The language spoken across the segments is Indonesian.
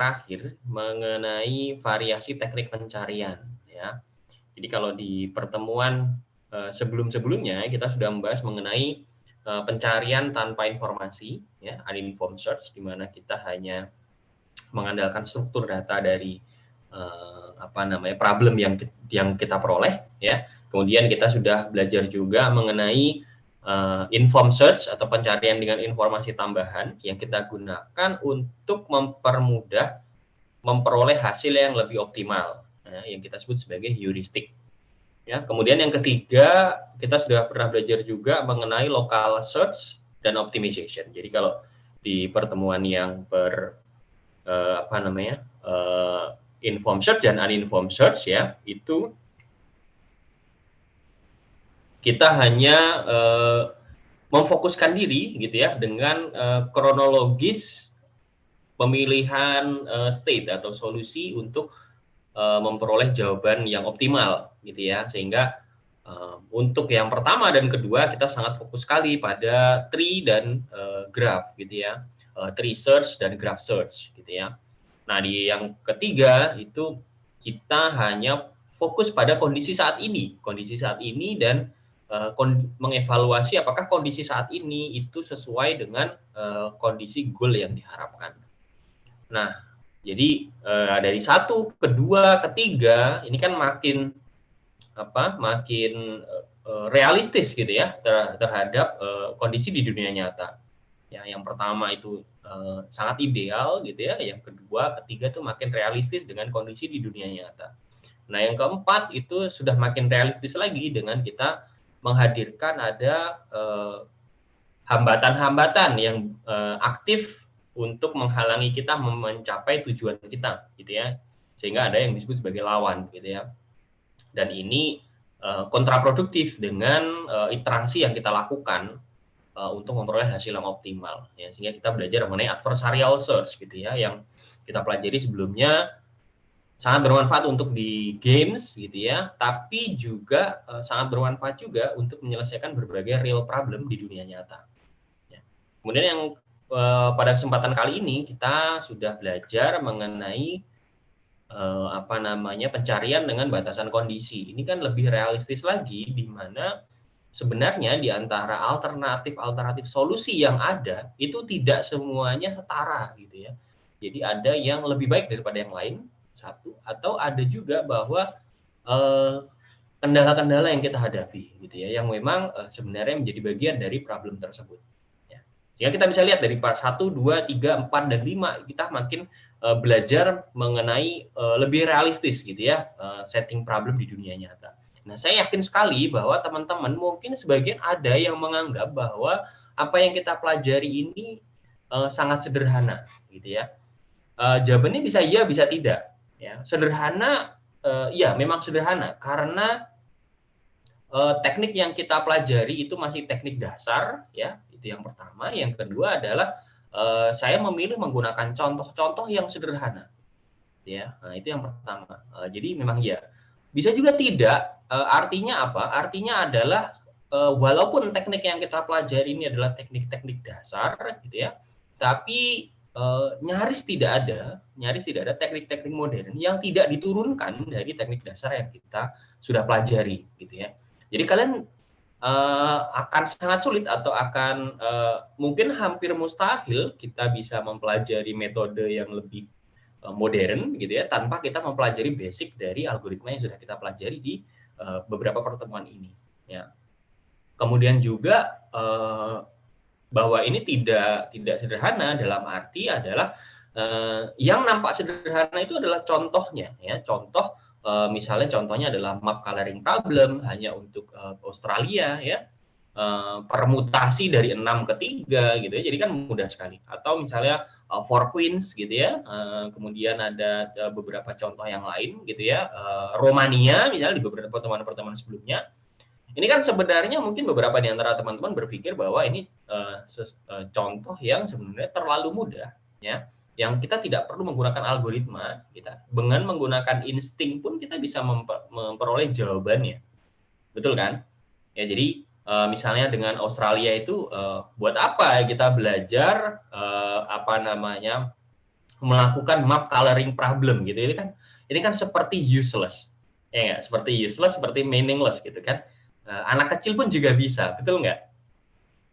terakhir mengenai variasi teknik pencarian, ya. Jadi kalau di pertemuan sebelum-sebelumnya kita sudah membahas mengenai pencarian tanpa informasi, ya, uninformed search, di mana kita hanya mengandalkan struktur data dari problem yang kita peroleh, ya. Kemudian kita sudah belajar juga mengenai informed search atau pencarian dengan informasi tambahan yang kita gunakan untuk mempermudah memperoleh hasil yang lebih optimal, yang kita sebut sebagai heuristik. Ya, kemudian yang ketiga, kita sudah pernah belajar juga mengenai local search dan optimization. Jadi kalau di pertemuan yang informed search dan uninformed search, ya, itu kita hanya memfokuskan diri gitu ya dengan kronologis pemilihan state atau solusi untuk memperoleh jawaban yang optimal gitu ya, sehingga untuk yang pertama dan kedua kita sangat fokus sekali pada tree dan graph gitu ya, tree search dan graph search gitu ya. Nah, di yang ketiga itu kita hanya fokus pada kondisi saat ini dan mengevaluasi apakah kondisi saat ini itu sesuai dengan kondisi goal yang diharapkan. Nah, jadi dari 1, kedua, ketiga ini kan makin realistis gitu ya terhadap kondisi di dunia nyata. Ya, yang pertama itu sangat ideal gitu ya, yang kedua, ketiga tuh makin realistis dengan kondisi di dunia nyata. Nah, yang keempat itu sudah makin realistis lagi dengan kita menghadirkan ada hambatan-hambatan yang aktif untuk menghalangi kita mencapai tujuan kita gitu ya, sehingga ada yang disebut sebagai lawan gitu ya. Dan ini kontraproduktif dengan iterasi yang kita lakukan untuk memperoleh hasil yang optimal ya, sehingga kita belajar mengenai adversarial search gitu ya, yang kita pelajari sebelumnya sangat bermanfaat untuk di games gitu ya, tapi juga sangat bermanfaat juga untuk menyelesaikan berbagai real problem di dunia nyata. Ya. Kemudian yang pada kesempatan kali ini kita sudah belajar mengenai pencarian dengan batasan kondisi. Ini kan lebih realistis lagi, di mana sebenarnya di antara alternatif solusi yang ada itu tidak semuanya setara gitu ya. Jadi ada yang lebih baik daripada yang lain, satu, atau ada juga bahwa kendala-kendala yang kita hadapi gitu ya, yang memang sebenarnya menjadi bagian dari problem tersebut. Ya. Sehingga kita bisa lihat dari part 1, 2, 3, 4, dan 5 kita makin belajar mengenai lebih realistis gitu ya, setting problem di dunia nyata. Nah, saya yakin sekali bahwa teman-teman mungkin sebagian ada yang menganggap bahwa apa yang kita pelajari ini sangat sederhana gitu ya. Jawabannya bisa iya, bisa tidak. Ya, sederhana, ya memang sederhana karena teknik yang kita pelajari itu masih teknik dasar, ya, itu yang pertama. Yang kedua adalah saya memilih menggunakan contoh-contoh yang sederhana, ya. Nah, itu yang pertama. Jadi memang ya, bisa juga tidak. Artinya apa? Artinya adalah walaupun teknik yang kita pelajari ini adalah teknik-teknik dasar, gitu ya, tapi nyaris tidak ada teknik-teknik modern yang tidak diturunkan dari teknik dasar yang kita sudah pelajari, gitu ya. Jadi kalian akan sangat sulit atau akan mungkin hampir mustahil kita bisa mempelajari metode yang lebih modern gitu ya tanpa kita mempelajari basic dari algoritma yang sudah kita pelajari di beberapa pertemuan ini ya. Kemudian juga bahwa ini tidak sederhana dalam arti adalah yang nampak sederhana itu adalah contohnya ya. Misalnya contohnya adalah map coloring problem hanya untuk Australia ya. Permutasi dari 6 ke 3 gitu ya. Jadi kan mudah sekali. Atau misalnya Four Queens gitu ya. Kemudian ada beberapa contoh yang lain gitu ya. Romania misalnya di beberapa pertemuan-pertemuan sebelumnya. Ini kan sebenarnya mungkin beberapa di antara teman-teman berpikir bahwa ini contoh yang sebenarnya terlalu mudah ya. Yang kita tidak perlu menggunakan algoritma, kita dengan menggunakan insting pun kita bisa memperoleh jawabannya. Betul kan? Ya, jadi misalnya dengan Australia itu buat apa kita belajar melakukan map coloring problem gitu. Ini kan seperti useless. Ya nggak? Seperti useless, seperti meaningless gitu kan. Anak kecil pun juga bisa, betul nggak?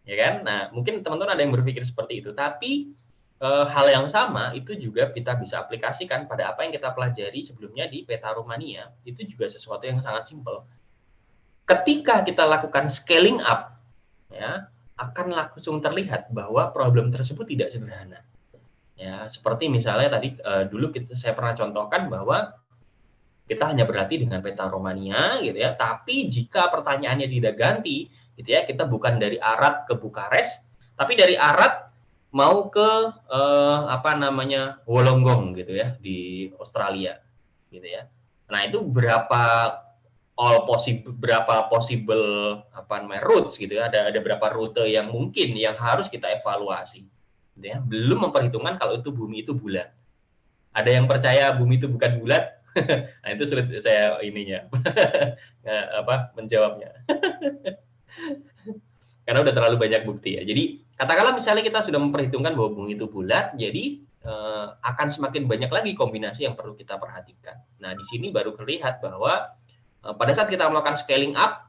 Ya kan? Nah, mungkin teman-teman ada yang berpikir seperti itu, tapi hal yang sama itu juga kita bisa aplikasikan pada apa yang kita pelajari sebelumnya di peta Rumania. Itu juga sesuatu yang sangat simpel. Ketika kita lakukan scaling up, ya, akan langsung terlihat bahwa problem tersebut tidak sederhana. Ya, seperti misalnya tadi dulu saya pernah contohkan bahwa kita hanya berlatih dengan peta Romania gitu ya, tapi jika pertanyaannya tidak ganti gitu ya, kita bukan dari Arad ke Bukares, tapi dari Arad mau ke Wollongong gitu ya di Australia gitu ya. Nah, itu berapa possible routes gitu ya, ada berapa rute yang mungkin yang harus kita evaluasi gitu ya. Belum memperhitungkan kalau itu bumi itu bulat. Ada yang percaya bumi itu bukan bulat? Nah, itu sulit saya menjawabnya. Karena udah terlalu banyak bukti ya. Jadi katakanlah misalnya kita sudah memperhitungkan bahwa bumi itu bulat, jadi akan semakin banyak lagi kombinasi yang perlu kita perhatikan. Nah, di sini baru terlihat bahwa pada saat kita melakukan scaling up,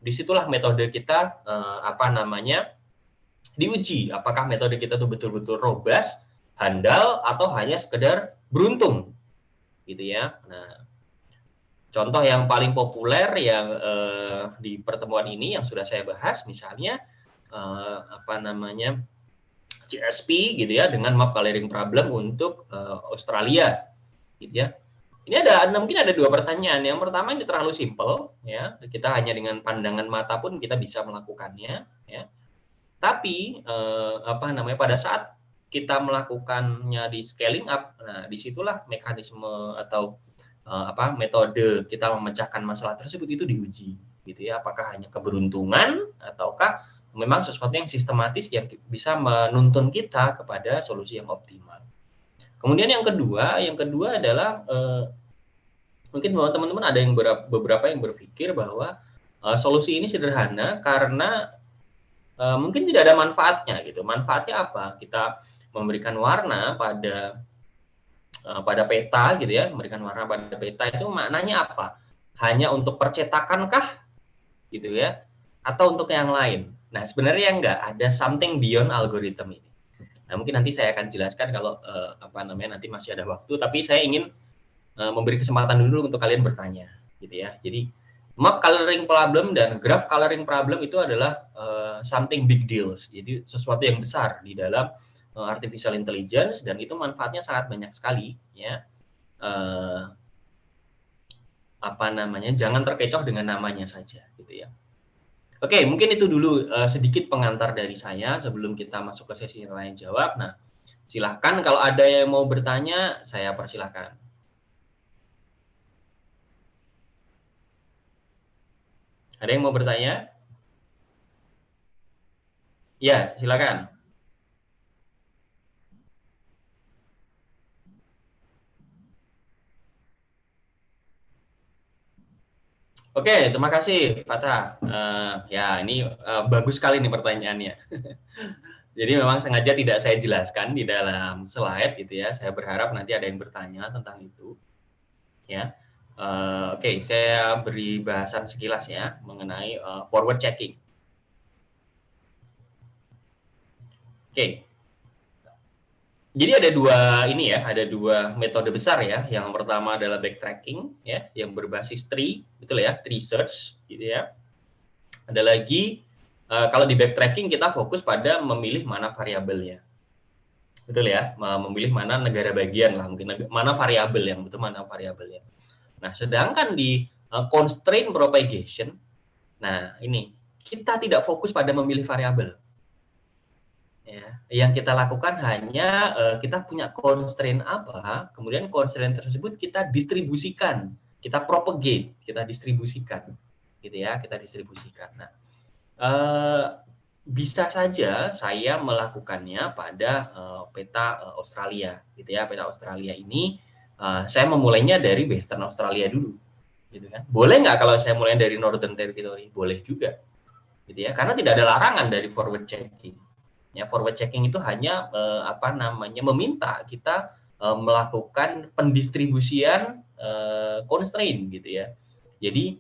disitulah metode kita diuji. Apakah metode kita itu betul-betul robust, handal, atau hanya sekedar beruntung, gitu ya. Nah, contoh yang paling populer yang di pertemuan ini yang sudah saya bahas, misalnya GSP gitu ya, dengan map coloring problem untuk Australia, gitu ya. Ini mungkin ada dua pertanyaan. Yang pertama, ini terlalu simpel ya, kita hanya dengan pandangan mata pun kita bisa melakukannya ya. Tapi pada saat kita melakukannya di scaling up, nah disitulah mekanisme atau metode kita memecahkan masalah tersebut itu diuji gitu ya. Apakah hanya keberuntungan ataukah memang sesuatu yang sistematis yang bisa menuntun kita kepada solusi yang optimal. Kemudian yang kedua adalah mungkin bahwa teman-teman ada yang beberapa yang berpikir bahwa solusi ini sederhana karena mungkin tidak ada manfaatnya gitu. Manfaatnya apa? Kita memberikan warna pada peta gitu ya, memberikan warna pada peta itu maknanya apa? Hanya untuk percetakankah gitu ya, atau untuk yang lain? Nah, sebenarnya enggak, ada something beyond algorithm ini. Nah, mungkin nanti saya akan jelaskan kalau nanti masih ada waktu, tapi saya ingin memberi kesempatan dulu untuk kalian bertanya gitu ya. Jadi map coloring problem dan graph coloring problem itu adalah something big deals. Jadi sesuatu yang besar di dalam artificial intelligence, dan itu manfaatnya sangat banyak sekali ya. Jangan terkecoh dengan namanya saja gitu ya. Oke, mungkin itu dulu sedikit pengantar dari saya sebelum kita masuk ke sesi tanya jawab. Nah, silahkan kalau ada yang mau bertanya, saya persilahkan. Ada yang mau bertanya? Ya, silakan. Oke, terima kasih, Fatah. Ya, ini bagus sekali nih pertanyaannya. Jadi memang sengaja tidak saya jelaskan di dalam slide gitu ya. Saya berharap nanti ada yang bertanya tentang itu. Ya, oke, saya beri bahasan sekilas ya mengenai forward checking. Oke. Jadi ada dua metode besar ya. Yang pertama adalah backtracking ya, yang berbasis tree, betul ya, tree search gitu ya. Ada lagi kalau di backtracking kita fokus pada memilih mana variabelnya. Betul ya, memilih mana negara bagian lah, mungkin mana variabel yang betul, mana variabelnya. Nah, sedangkan di constraint propagation, nah ini kita tidak fokus pada memilih variabel. Ya, yang kita lakukan hanya kita punya constraint apa, kemudian constraint tersebut kita distribusikan, kita propagate, kita distribusikan, gitu ya, kita distribusikan. Nah, bisa saja saya melakukannya pada peta Australia, gitu ya, peta Australia ini saya memulainya dari Western Australia dulu, gitu kan? Boleh nggak kalau saya mulai dari Northern Territory? Boleh juga, gitu ya, karena tidak ada larangan dari forward checking. Ya, forward checking itu hanya meminta kita melakukan pendistribusian constraint gitu ya. Jadi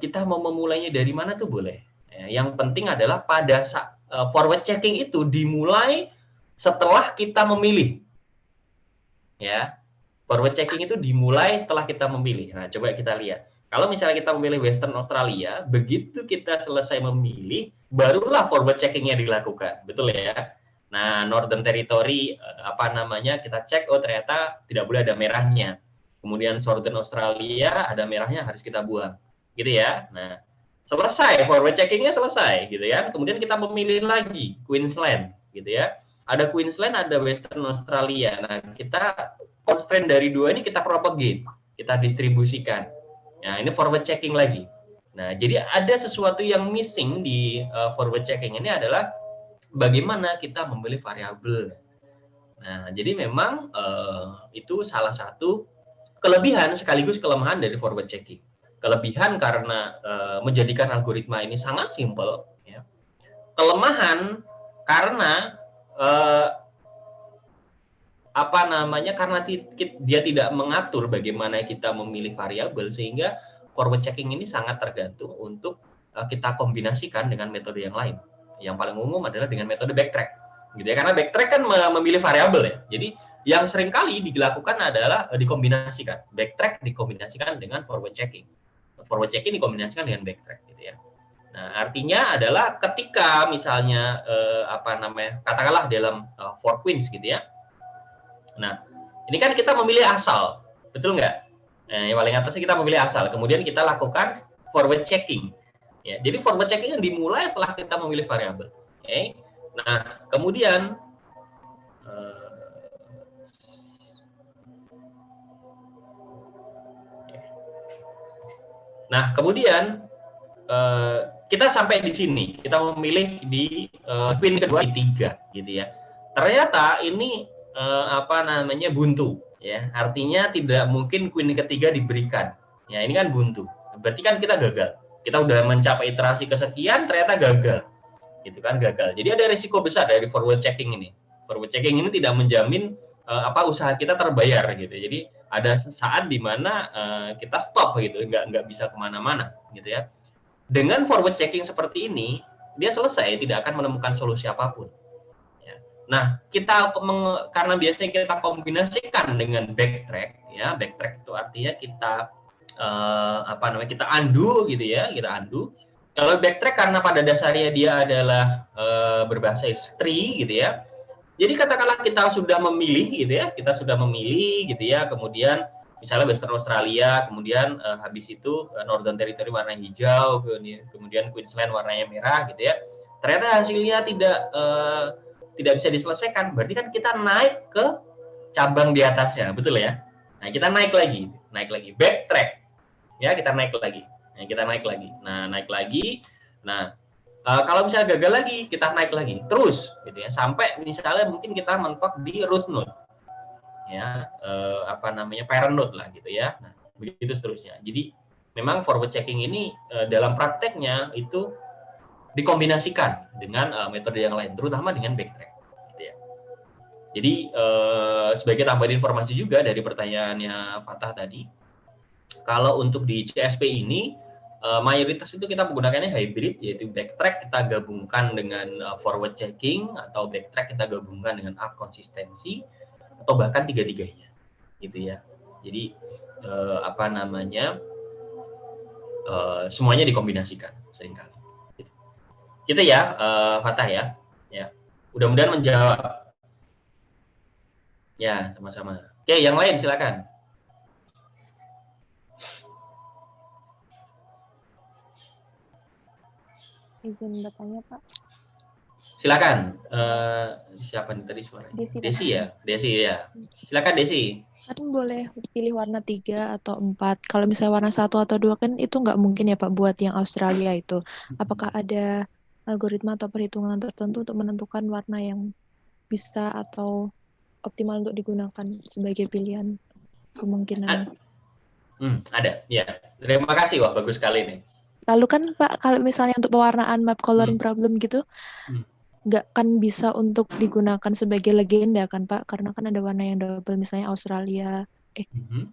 kita mau memulainya dari mana tuh boleh. Yang penting adalah pada forward checking itu dimulai setelah kita memilih. Ya, forward checking itu dimulai setelah kita memilih. Nah, coba kita lihat. Kalau misalnya kita memilih Western Australia, begitu kita selesai memilih, barulah forward checkingnya dilakukan, betul ya? Nah, Northern Territory kita cek, oh ternyata tidak boleh ada merahnya. Kemudian Southern Australia ada merahnya, harus kita buang, gitu ya. Nah, selesai forward checkingnya selesai, gitu ya. Kemudian kita memilih lagi Queensland, gitu ya. Ada Queensland, ada Western Australia. Nah, kita constraint dari dua ini kita propagate, kita distribusikan. Nah, ini forward checking lagi. Nah, jadi ada sesuatu yang missing di forward checking ini adalah bagaimana kita memilih variabel. Nah, jadi memang itu salah satu kelebihan sekaligus kelemahan dari forward checking. Kelebihan karena menjadikan algoritma ini sangat simpel. Ya. Kelemahan karena karena dia tidak mengatur bagaimana kita memilih variabel, sehingga forward checking ini sangat tergantung untuk kita kombinasikan dengan metode yang lain. Yang paling umum adalah dengan metode backtrack, gitu ya. Karena backtrack kan memilih variabel ya. Jadi yang sering kali dilakukan adalah dikombinasikan. Backtrack dikombinasikan dengan forward checking. Forward checking dikombinasikan dengan backtrack, gitu ya. Nah, artinya adalah ketika misalnya katakanlah dalam for queens gitu ya. Nah, ini kan kita memilih asal, betul nggak? Nah, yang paling atasnya kita memilih asal, kemudian kita lakukan forward checking. Ya, jadi forward checking yang dimulai setelah kita memilih variabel. Okay? Nah, kemudian kita sampai di sini, kita memilih di queen kedua, di 3, gitu ya. Ternyata ini buntu, ya. Artinya tidak mungkin queen ketiga diberikan. Ya, ini kan buntu. Berarti kan kita gagal. Kita udah mencapai iterasi kesekian, ternyata gagal. Gitu kan, gagal. Jadi ada risiko besar dari forward checking ini. Forward checking ini tidak menjamin usaha kita terbayar gitu. Jadi ada saat di mana kita stop gitu, nggak bisa kemana-mana gitu ya. Dengan forward checking seperti ini, dia selesai, tidak akan menemukan solusi apapun. Nah, karena biasanya kita kombinasikan dengan backtrack, ya, backtrack itu artinya kita kita undo gitu ya, kita undo. Kalau backtrack karena pada dasarnya dia adalah berbahasa tree gitu ya. Jadi katakanlah kita sudah memilih gitu ya, gitu ya, kemudian misalnya Western Australia, kemudian habis itu Northern Territory warna hijau, kemudian Queensland warnanya merah gitu ya. Ternyata hasilnya tidak bisa diselesaikan, berarti kan kita naik ke cabang di atasnya, betul ya? Nah, kita naik lagi, backtrack, ya, kita naik lagi. Nah, naik lagi. Nah, kalau misalnya gagal lagi, kita naik lagi, terus, gitu ya, sampai misalnya mungkin kita mentok di root node, ya, parent node lah, gitu ya. Nah, begitu seterusnya. Jadi, memang forward checking ini dalam prakteknya itu dikombinasikan dengan metode yang lain, terutama dengan backtrack. Gitu ya. Jadi sebagai tambahan informasi juga dari pertanyaannya Fatah tadi, kalau untuk di CSP ini mayoritas itu kita menggunakannya hybrid, yaitu backtrack kita gabungkan dengan forward checking, atau backtrack kita gabungkan dengan up konsistensi, atau bahkan tiga-tiganya, gitu ya. Jadi semuanya dikombinasikan seringkali. Gitu ya, Fatah ya. Ya. Mudah-mudahan menjawab. Ya, sama-sama. Oke, yang lain silakan. Izin bertanya, Pak. Silakan. Siapa nih tadi suaranya? Desi ya. Silakan Desi. Kan boleh pilih warna 3 atau 4. Kalau misalnya warna 1 atau 2 kan itu nggak mungkin ya Pak buat yang Australia itu. Apakah ada algoritma atau perhitungan tertentu untuk menentukan warna yang bisa atau optimal untuk digunakan sebagai pilihan kemungkinan? Ada, ya. Terima kasih, wah bagus sekali nih. Lalu kan Pak, kalau misalnya untuk pewarnaan map coloring problem gitu, nggak kan bisa untuk digunakan sebagai legenda kan Pak, karena kan ada warna yang double, misalnya Australia,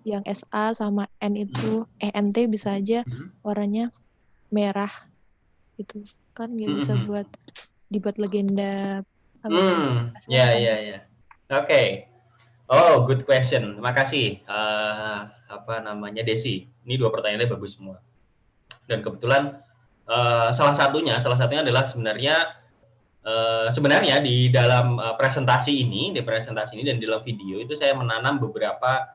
yang SA sama N itu, NT bisa aja warnanya merah gitu kan, nggak bisa buat dibuat legenda apa Ya, kan. ya, ya. Oke. Oh, good question. Terima kasih. Apa namanya, Desi. Ini 2 pertanyaannya bagus semua. Dan kebetulan salah satunya adalah sebenarnya di dalam presentasi ini dan di dalam video itu saya menanam beberapa,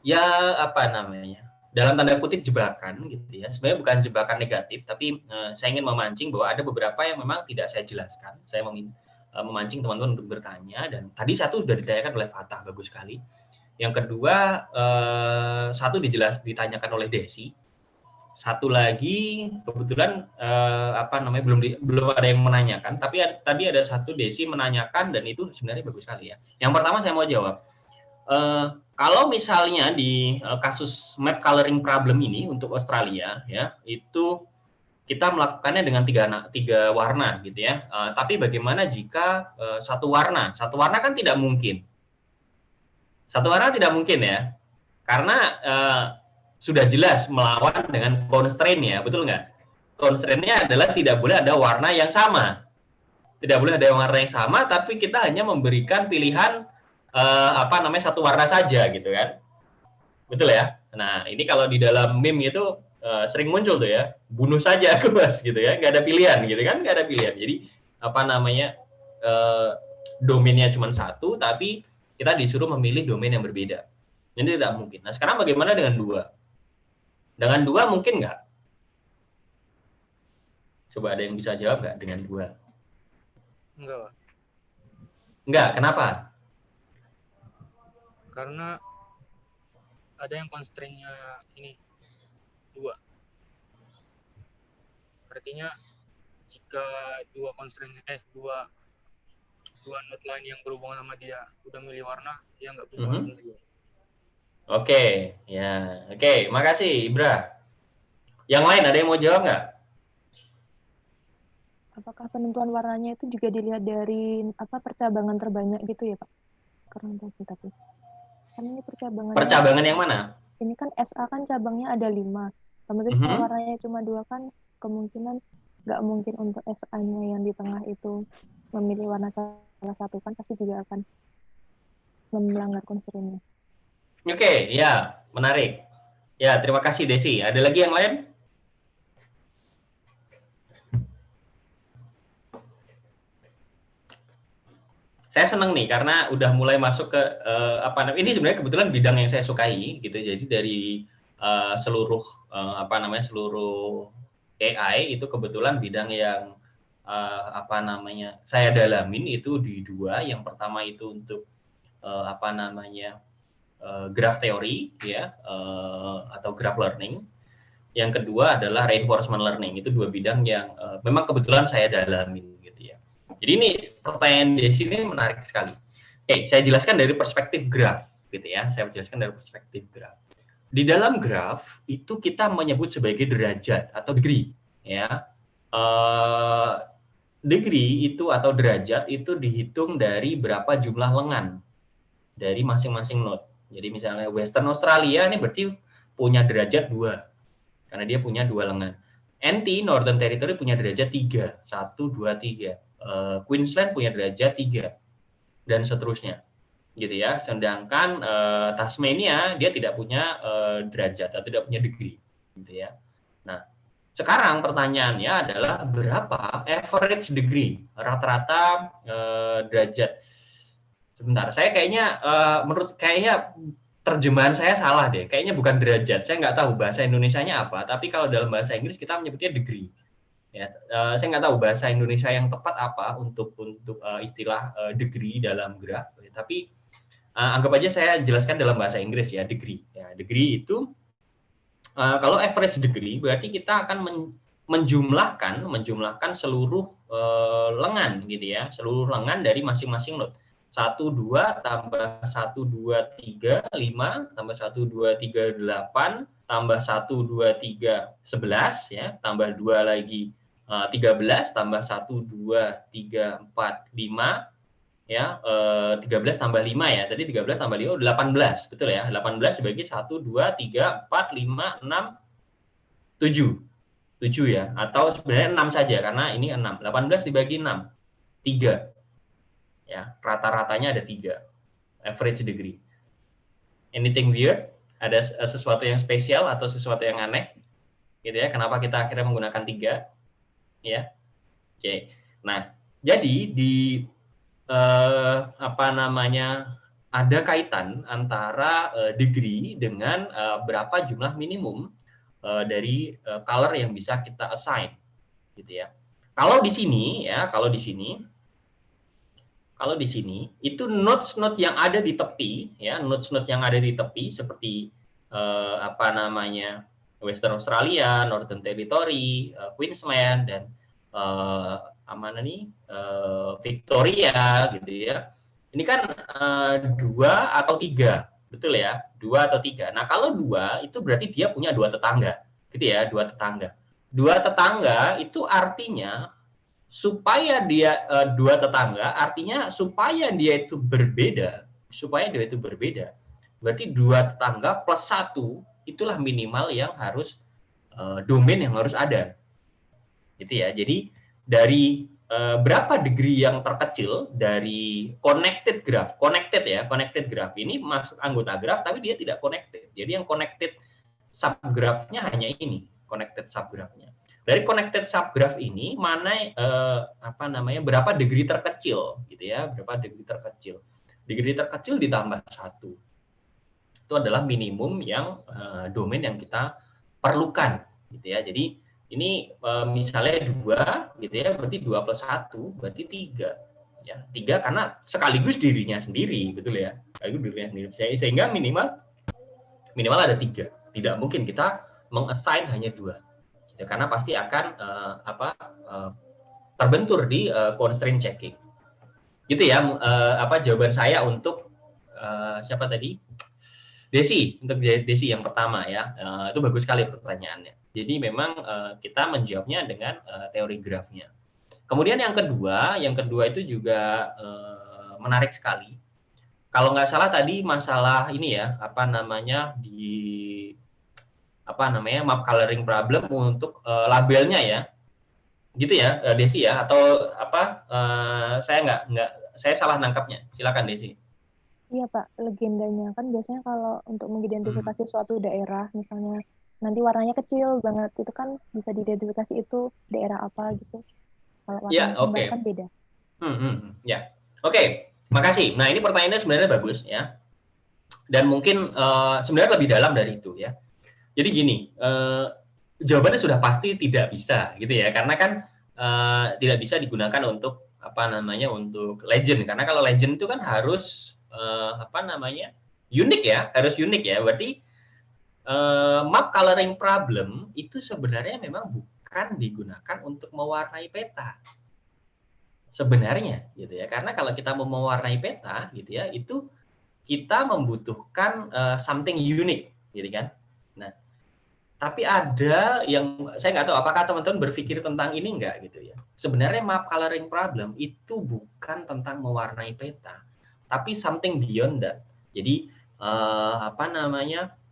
ya apa namanya, dalam tanda kutip jebakan gitu ya. Sebenarnya bukan jebakan negatif, tapi saya ingin memancing bahwa ada beberapa yang memang tidak saya jelaskan. Saya memancing teman-teman untuk bertanya, dan tadi satu sudah ditanyakan oleh Fatah, bagus sekali. Yang kedua, satu ditanyakan oleh Desi. Satu lagi kebetulan apa namanya, belum ada yang menanyakan, tapi tadi ada satu Desi menanyakan, dan itu sebenarnya bagus sekali ya. Yang pertama saya mau jawab, kalau misalnya di kasus map coloring problem ini untuk Australia ya, itu kita melakukannya dengan tiga warna gitu ya. Tapi bagaimana jika satu warna kan tidak mungkin. Satu warna tidak mungkin ya, karena sudah jelas melawan dengan constraint ya, betul nggak? Constraint-nya adalah tidak boleh ada warna yang sama. Tidak boleh ada warna yang sama, tapi kita hanya memberikan pilihan apa namanya, satu warna saja gitu kan. Betul ya? Nah, ini kalau di dalam meme itu sering muncul tuh ya, bunuh saja aku Mas gitu ya, nggak ada pilihan gitu kan, nggak ada pilihan. Jadi apa namanya, domainnya cuma satu, tapi kita disuruh memilih domain yang berbeda. Ini tidak mungkin. Nah, sekarang bagaimana dengan dua? Dengan dua mungkin nggak? Coba ada yang bisa jawab nggak dengan dua? Enggak. Enggak, kenapa? Karena ada yang constraint-nya ini 2. Artinya jika dua node lain yang berhubungan sama dia udah milih warna, dia nggak punya warna lagi. Oke, ya. Oke, makasih Ibra. Yang lain ada yang mau jawab nggak? Apakah penentuan warnanya itu juga dilihat dari percabangan terbanyak gitu ya Pak? Karena tapi kan ini percabangan yang mana? Ini kan SA kan cabangnya ada 5. Otomatis kalau warnanya cuma 2 kan kemungkinan nggak mungkin untuk SA-nya yang di tengah itu memilih warna salah satu, kan pasti juga akan melanggar constraint-nya. Oke, ya, menarik. Ya, terima kasih Desi. Ada lagi yang lain? Saya senang nih karena udah mulai masuk ke ini sebenarnya kebetulan bidang yang saya sukai gitu. Jadi dari seluruh seluruh AI itu kebetulan bidang yang saya dalamin itu di 2. Yang pertama itu untuk graph theory ya, atau graph learning. Yang kedua adalah reinforcement learning. Itu 2 bidang yang memang kebetulan saya dalamin gitu ya. Jadi ini pertanyaan di sini menarik sekali. Saya jelaskan dari perspektif graph gitu ya. Saya jelaskan dari perspektif graph. Di dalam graph itu kita menyebut sebagai derajat atau degree ya. Degree itu atau derajat itu dihitung dari berapa jumlah lengan dari masing-masing node. Jadi misalnya Western Australia ini berarti punya derajat 2 karena dia punya 2 lengan. NT Northern Territory punya derajat 3, 1, 2, 3. Queensland punya derajat 3 dan seterusnya. Gitu ya. Sedangkan Tasmania dia tidak punya derajat atau tidak punya degree gitu ya. Nah, sekarang pertanyaannya adalah berapa average degree, rata-rata derajat. Sebentar, saya kayaknya kayaknya terjemahan saya salah deh. Kayaknya bukan derajat. Saya nggak tahu bahasa Indonesianya apa. Tapi kalau dalam bahasa Inggris kita menyebutnya degree. Ya, saya nggak tahu bahasa Indonesia yang tepat apa untuk istilah degree dalam graph. Tapi anggap aja saya jelaskan dalam bahasa Inggris ya, degree. Ya, degree itu kalau average degree berarti kita akan menjumlahkan seluruh lengan gitu ya, seluruh lengan dari masing-masing node. 1, 2, tambah 1, 2, 3, 5, tambah 1, 2, 3, 8, tambah 1, 2, 3, 11, ya, tambah 2 lagi 13 tambah 1, 2, 3, 4, 5, ya, 13 tambah 5 ya, tadi 13 tambah 5, 18, betul ya, 18 dibagi 1, 2, 3, 4, 5, 6, 7, 7 ya, atau sebenarnya 6 saja, karena ini 6, 18 dibagi 6, 3, ya, rata-ratanya ada 3, average degree. Anything weird? Ada sesuatu yang spesial atau sesuatu yang aneh? Gitu ya, kenapa kita akhirnya menggunakan 3? Ya, oke. Nah, jadi di ada kaitan antara degree dengan berapa jumlah minimum dari color yang bisa kita assign, gitu ya. Kalau di sini itu nodes-nodes yang ada di tepi, ya, nodes-nodes yang ada di tepi seperti Western Australia, Northern Territory, Queensland, dan Victoria, gitu ya. Ini kan 2 atau 3, betul ya? 2 atau 3. Nah, kalau 2 itu berarti dia punya 2 tetangga, gitu ya, 2 tetangga. 2 tetangga itu artinya supaya dia 2 tetangga, artinya supaya dia itu berbeda, berarti 2 tetangga plus 1 itulah minimal yang harus domain yang harus ada, gitu ya. Jadi dari berapa degree yang terkecil dari connected graph ini masuk anggota graph tapi dia tidak connected. Jadi yang connected subgraph-nya hanya ini, connected subgraph-nya. Dari connected subgraph ini mana berapa degree terkecil, gitu ya, berapa degree terkecil. Degree terkecil ditambah 1. Itu adalah minimum yang domain yang kita perlukan, gitu ya. Jadi ini misalnya 2, gitu ya, berarti 2 plus 1 berarti 3. Ya, 3 karena sekaligus dirinya sendiri, betul ya. Sehingga minimal ada 3. Tidak mungkin kita mengassign hanya 2. Ya, karena pasti akan terbentur di constraint checking. Gitu ya, jawaban saya untuk siapa tadi? Desi, untuk Desi yang pertama ya. Itu bagus sekali pertanyaannya. Jadi memang kita menjawabnya dengan teori grafnya. Kemudian yang kedua itu juga menarik sekali. Kalau nggak salah tadi masalah ini ya, map coloring problem untuk labelnya ya, gitu ya, Desi ya, atau saya salah nangkapnya. Silakan Desi. Iya Pak, legendanya kan biasanya kalau untuk mengidentifikasi suatu daerah, misalnya nanti warnanya kecil banget, itu kan bisa diidentifikasi itu daerah apa gitu. Kalau warnanya kembar kan beda. Ya, oke. Makasih. Nah, ini pertanyaannya sebenarnya bagus ya. Dan mungkin sebenarnya lebih dalam dari itu ya. Jadi gini, jawabannya sudah pasti tidak bisa gitu ya, karena kan tidak bisa digunakan untuk untuk legend, karena kalau legend itu kan harus unik ya, Berarti map coloring problem itu sebenarnya memang bukan digunakan untuk mewarnai peta. Sebenarnya gitu ya, karena kalau kita mau mewarnai peta gitu ya, itu kita membutuhkan something unique gitu kan. Nah, tapi ada yang saya nggak tahu apakah teman-teman berpikir tentang ini enggak gitu ya. Sebenarnya map coloring problem itu bukan tentang mewarnai peta, tapi something beyond that. Jadi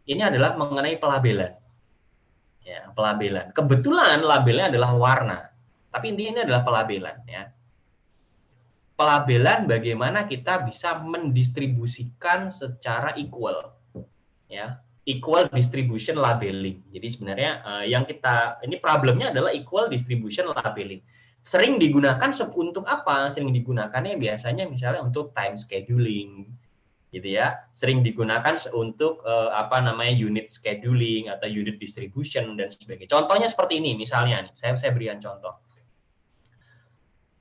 ini adalah mengenai pelabelan. Ya, pelabelan. Kebetulan labelnya adalah warna, tapi intinya ini adalah pelabelan ya. Pelabelan bagaimana kita bisa mendistribusikan secara equal ya. Equal distribution labeling. Jadi sebenarnya ini problemnya adalah equal distribution labeling. Sering digunakan untuk apa? Sering digunakannya biasanya misalnya untuk time scheduling, gitu ya. Sering digunakan untuk unit scheduling atau unit distribution dan sebagainya. Contohnya seperti ini misalnya nih. Saya berikan contoh.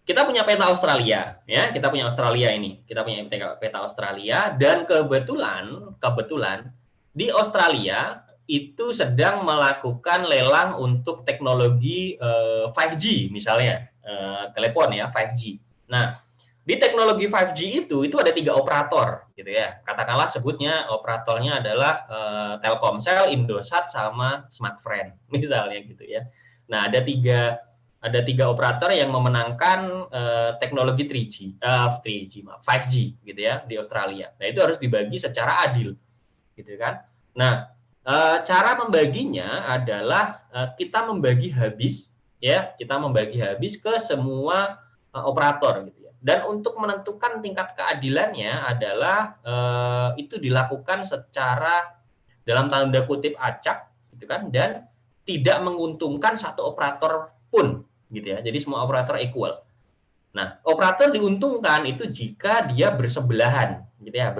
Kita punya peta Australia, ya. Kita punya peta Australia dan kebetulan di Australia itu sedang melakukan lelang untuk teknologi 5G misalnya, telepon ya 5G. Nah, di teknologi 5G itu ada 3 operator gitu ya. Katakanlah sebutnya operatornya adalah Telkomsel, Indosat sama Smartfren misalnya gitu ya. Nah, ada 3 ada 3 operator yang memenangkan teknologi 5G gitu ya di Australia. Nah, itu harus dibagi secara adil, gitu kan. Nah, cara membaginya adalah kita membagi habis ke semua operator gitu ya. Dan untuk menentukan tingkat keadilannya adalah itu dilakukan secara dalam tanda kutip acak gitu kan, dan tidak menguntungkan satu operator pun gitu ya. Jadi semua operator equal. Nah, operator diuntungkan itu jika dia bersebelahan gitu ya,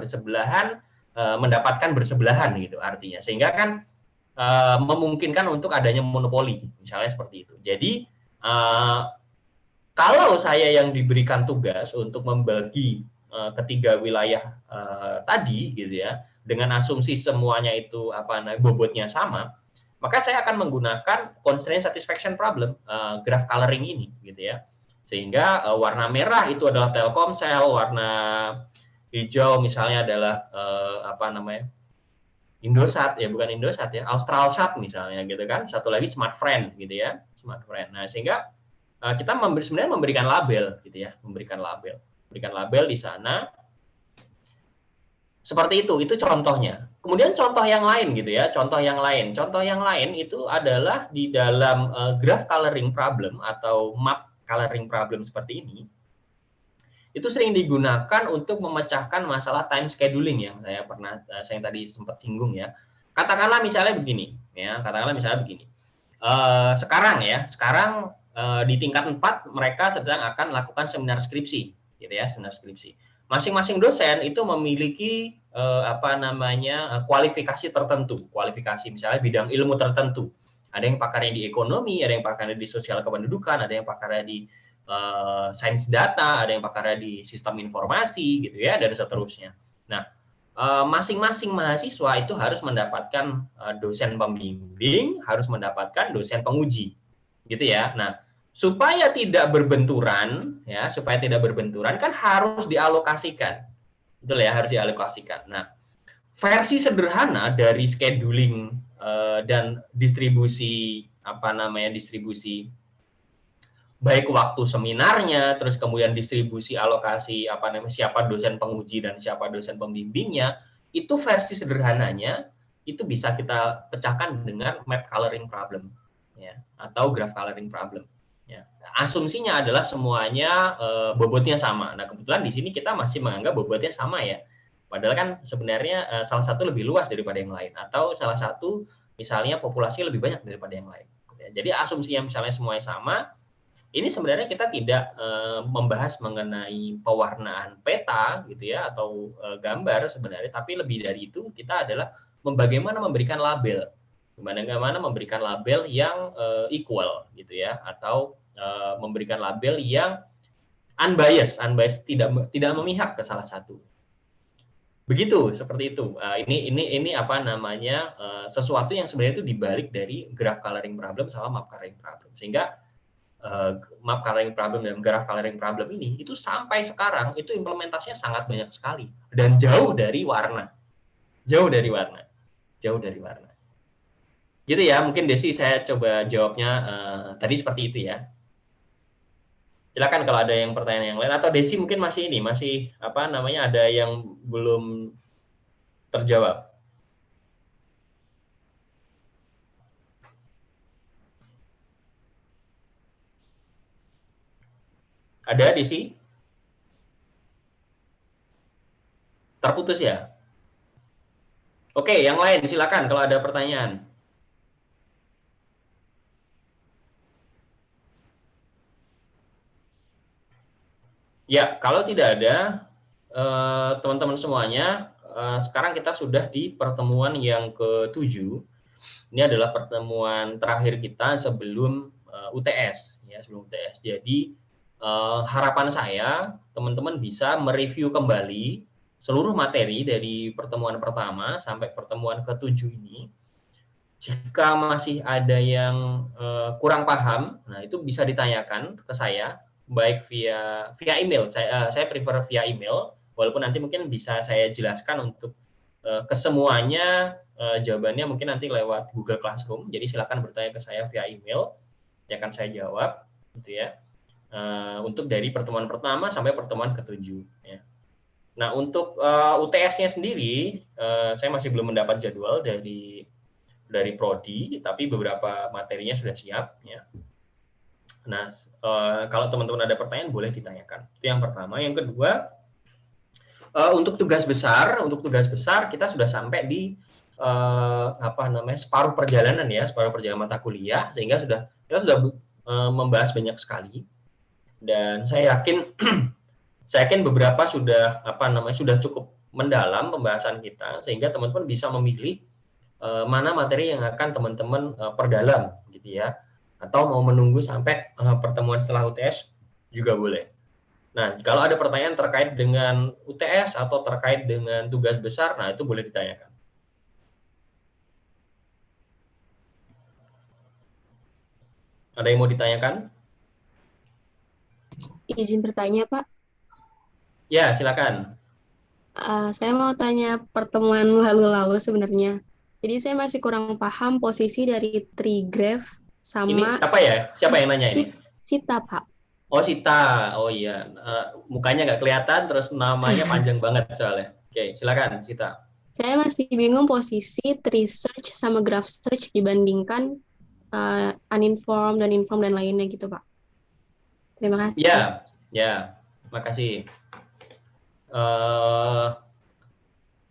mendapatkan bersebelahan gitu artinya. Sehingga kan memungkinkan untuk adanya monopoli, misalnya seperti itu. Jadi kalau saya yang diberikan tugas untuk membagi ketiga wilayah tadi gitu ya, dengan asumsi semuanya itu bobotnya sama, maka saya akan menggunakan constraint satisfaction problem, graph coloring ini gitu ya. Sehingga warna merah itu adalah Telkomsel, warna hijau misalnya adalah Indosat, ya bukan Indosat ya, Australsat misalnya gitu kan. Satu lagi Smartfren gitu ya, Smartfren. Nah, sehingga kita sebenarnya memberikan label gitu ya, memberikan label di sana seperti itu contohnya. Kemudian contoh yang lain gitu ya, contoh yang lain itu adalah di dalam graph coloring problem atau map coloring problem seperti ini. Itu sering digunakan untuk memecahkan masalah time scheduling yang saya tadi sempat singgung ya. Katakanlah misalnya begini. Sekarang di tingkat 4 mereka sedang akan melakukan seminar skripsi gitu ya, masing-masing dosen itu memiliki kualifikasi tertentu, misalnya bidang ilmu tertentu. Ada yang pakarnya di ekonomi, ada yang pakarnya di sosial kependudukan, ada yang pakarnya di sains data, ada yang pakarnya di sistem informasi gitu ya, dan seterusnya. Nah, masing-masing mahasiswa itu harus mendapatkan dosen pembimbing, harus mendapatkan dosen penguji gitu ya. Nah, supaya tidak berbenturan kan harus dialokasikan. Betul ya, harus dialokasikan. Nah, versi sederhana dari scheduling dan distribusi baik waktu seminarnya, terus kemudian distribusi alokasi siapa dosen penguji dan siapa dosen pembimbingnya, itu versi sederhananya itu bisa kita pecahkan dengan map coloring problem ya, atau graph coloring problem. Ya. Asumsinya adalah semuanya bobotnya sama. Nah, kebetulan di sini kita masih menganggap bobotnya sama ya. Padahal kan sebenarnya salah satu lebih luas daripada yang lain, atau salah satu misalnya populasi lebih banyak daripada yang lain. Ya, jadi asumsinya misalnya semuanya sama, ini sebenarnya kita tidak membahas mengenai pewarnaan peta gitu ya, atau gambar sebenarnya, tapi lebih dari itu kita adalah bagaimana memberikan label. Bagaimana memberikan label yang equal gitu ya, atau memberikan label yang unbiased tidak memihak ke salah satu. Begitu, seperti itu. Ini sesuatu yang sebenarnya itu dibalik dari graph coloring problem sama map coloring problem. Sehingga map coloring problem dan graph coloring problem ini itu sampai sekarang itu implementasinya sangat banyak sekali dan jauh dari warna. Gitu ya, mungkin Desi saya coba jawabnya tadi seperti itu ya. Silakan kalau ada yang pertanyaan yang lain, atau Desi mungkin masih ada yang belum terjawab. Ada Desi? Terputus ya? Oke, yang lain silakan kalau ada pertanyaan. Ya, kalau tidak ada, teman-teman semuanya, sekarang kita sudah di pertemuan yang ke-7. Ini adalah pertemuan terakhir kita sebelum UTS. Ya, sebelum UTS. Jadi, harapan saya, teman-teman bisa mereview kembali seluruh materi dari pertemuan pertama sampai pertemuan ke-7 ini. Jika masih ada yang kurang paham, nah itu bisa ditanyakan ke saya, baik via email. Saya prefer via email, walaupun nanti mungkin bisa saya jelaskan untuk kesemuanya, jawabannya mungkin nanti lewat Google Classroom. Jadi silakan bertanya ke saya via email, ya akan saya jawab gitu ya. Untuk dari pertemuan pertama sampai pertemuan ke-7 ya. Nah, untuk UTS-nya sendiri saya masih belum mendapat jadwal dari prodi, tapi beberapa materinya sudah siap ya. Nah, kalau teman-teman ada pertanyaan boleh ditanyakan. Itu yang pertama. Yang kedua, untuk tugas besar kita sudah sampai di separuh perjalanan ya, separuh perjalanan mata kuliah, sehingga kita sudah membahas banyak sekali. Dan saya yakin beberapa sudah sudah cukup mendalam pembahasan kita, sehingga teman-teman bisa memilih mana materi yang akan teman-teman perdalam gitu ya, atau mau menunggu sampai pertemuan setelah UTS juga boleh. Nah, kalau ada pertanyaan terkait dengan UTS atau terkait dengan tugas besar, nah itu boleh ditanyakan. Ada yang mau ditanyakan? Izin bertanya, Pak. Ya, silakan. Saya mau tanya pertemuan lalu sebenarnya. Jadi saya masih kurang paham posisi dari trigraph sama... Ini siapa ya? Siapa yang nanya ini? Sita, Pak. Oh, Sita. Oh iya. Mukanya nggak kelihatan, terus namanya panjang banget soalnya. Oke, silakan, Sita. Saya masih bingung posisi tree search sama graph search dibandingkan uninformed dan informed dan lainnya gitu, Pak. Terima kasih. Ya, makasih.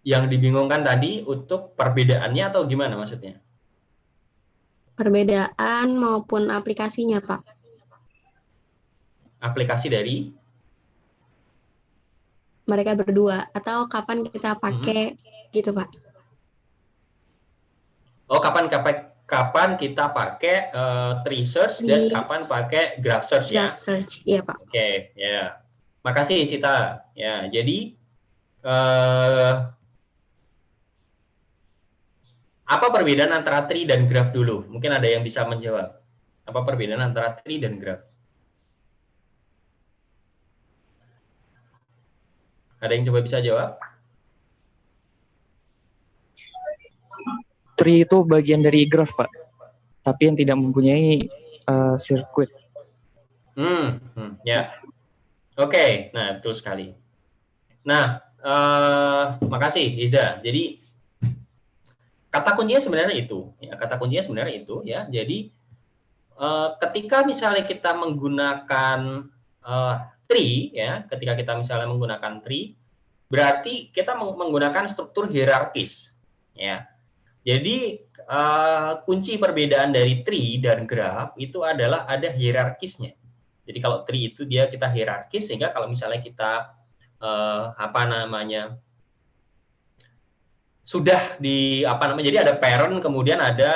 Yang dibingungkan tadi untuk perbedaannya atau gimana maksudnya? Perbedaan maupun aplikasinya, Pak. Aplikasi dari? Mereka berdua, atau kapan kita pakai gitu, Pak. Oh, kapan kita pakai tree search dan kapan pakai graph search ya? Graph search, iya Pak. Oke, ya. Makasih Sita. Ya, jadi apa perbedaan antara tree dan graph dulu? Mungkin ada yang bisa menjawab. Apa perbedaan antara tree dan graph? Ada yang coba bisa jawab? Tree itu bagian dari graph, Pak. Tapi yang tidak mempunyai sirkuit. Ya. Oke, nah betul sekali. Nah, makasih Iza. Jadi kata kuncinya sebenarnya itu, ya. Jadi ketika misalnya kita menggunakan tree, ya, berarti kita menggunakan struktur hierarkis, ya. Jadi kunci perbedaan dari tree dan graph itu adalah ada hierarkisnya. Jadi kalau tree itu kita hierarkis, sehingga kalau misalnya kita sudah jadi ada parent, kemudian ada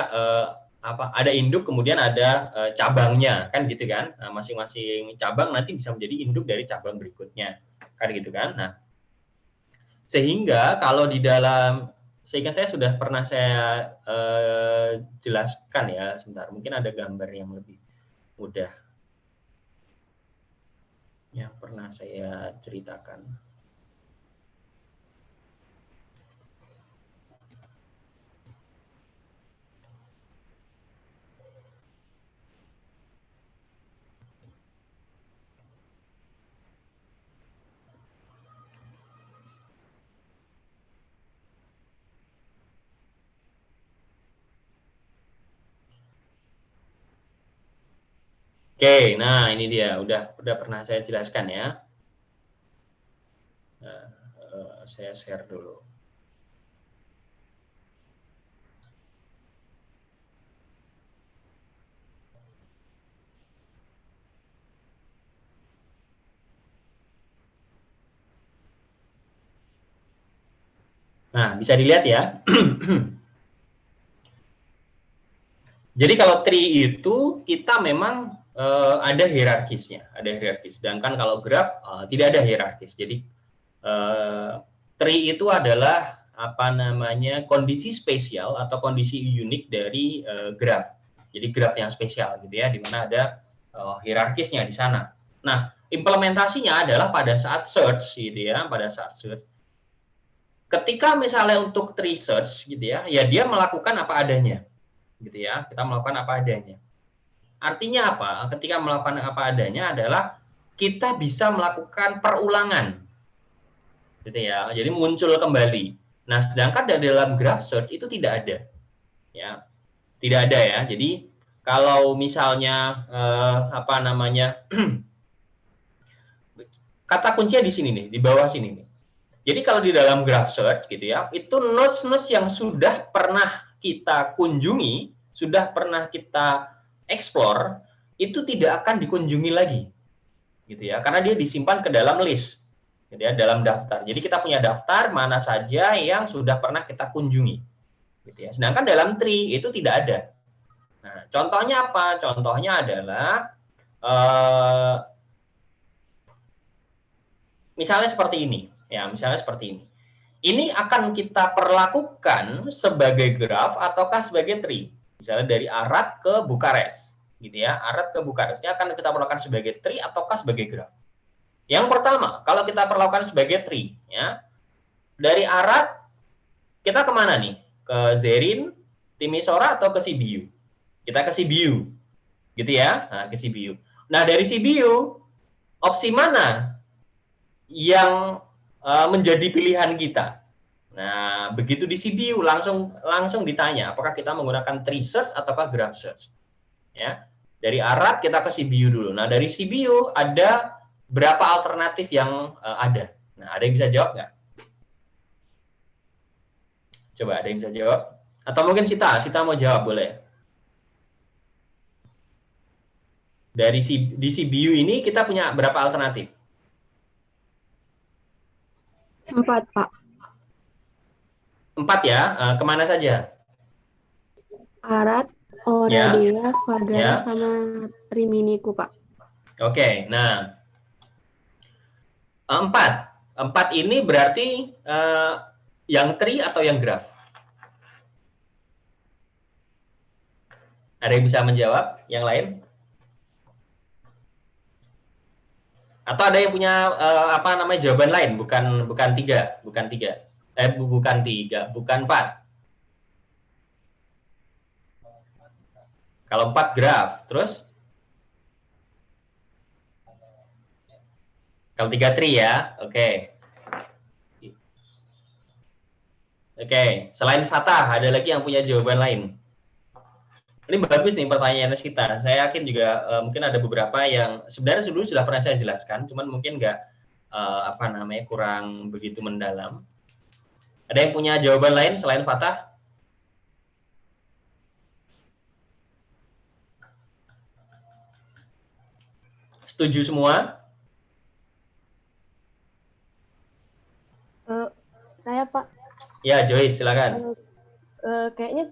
ada induk, kemudian ada cabangnya, kan gitu kan. Nah, masing-masing cabang nanti bisa menjadi induk dari cabang berikutnya, kan gitu kan. Nah, sehingga kalau di dalam, seingat saya sudah pernah saya jelaskan ya, sebentar, mungkin ada gambar yang lebih mudah yang pernah saya ceritakan. Oke, nah ini dia, udah pernah saya jelaskan ya. Nah, saya share dulu. Nah, bisa dilihat ya. Jadi kalau tree itu kita memang ada hierarkisnya, Sedangkan kalau graph tidak ada hierarkis. Jadi tree itu adalah kondisi spesial atau kondisi unik dari graph. Jadi graph yang spesial gitu ya, di mana ada hierarkisnya di sana. Nah, implementasinya adalah pada saat search gitu ya, Ketika misalnya untuk tree search gitu ya, dia melakukan apa adanya. Gitu ya, kita melakukan apa adanya. Artinya apa? Ketika melakukan apa adanya adalah kita bisa melakukan perulangan, gitu ya. Jadi muncul kembali. Nah, sedangkan dari dalam graph search itu tidak ada, ya, tidak ada ya. Jadi kalau misalnya apa namanya kata kuncinya di sini nih, di bawah sini nih. Jadi kalau di dalam graph search gitu ya, itu nodes-nodes yang sudah pernah kita kunjungi, sudah pernah kita explore, itu tidak akan dikunjungi lagi, gitu ya, karena dia disimpan ke dalam list, gitu ya, dalam daftar. Jadi kita punya daftar mana saja yang sudah pernah kita kunjungi, gitu ya. Sedangkan dalam tree itu tidak ada. Nah, contohnya apa? Contohnya adalah misalnya seperti ini, ya, misalnya seperti ini. Ini akan kita perlakukan sebagai graph ataukah sebagai tree. Misalnya dari Arad ke Bukares, gitu ya. Arad ke Bukares ini akan kita perlakukan sebagai tree ataukah sebagai graph. Yang pertama, kalau kita perlakukan sebagai tree, ya, dari Arad kita kemana nih? Ke Zerin, Timisoara atau ke Sibiu? Kita ke Sibiu, gitu ya. Nah, ke Sibiu. Nah, dari Sibiu, opsi mana yang menjadi pilihan kita? Nah, begitu di Sibiu langsung ditanya apakah kita menggunakan tree search ataukah graph search. Ya. Dari Arad kita ke Sibiu dulu. Nah, dari Sibiu ada berapa alternatif yang ada? Nah, ada yang bisa jawab nggak? Coba ada yang bisa jawab? Atau mungkin Sita mau jawab, boleh. Di Sibiu ini kita punya berapa alternatif? 4, Pak. 4 ya. Kemana saja? Arad, Oradea, Fagara, sama Riminiku, Pak. Oke, nah 4 ini berarti yang tree atau yang graph? Ada yang bisa menjawab? Yang lain? Atau ada yang punya jawaban lain? Bukan 3, bukan 4. Kalau 4 graph, terus? Kalau 3 tree ya, oke. Oke, selain Fatah, ada lagi yang punya jawaban lain? Ini bagus nih pertanyaan kita. Saya yakin juga mungkin ada beberapa yang sebenarnya dulu sudah pernah saya jelaskan, cuman mungkin nggak kurang begitu mendalam. Ada yang punya jawaban lain selain Fatah? Setuju semua? Saya, Pak. Ya, Joyce, silakan. Kayaknya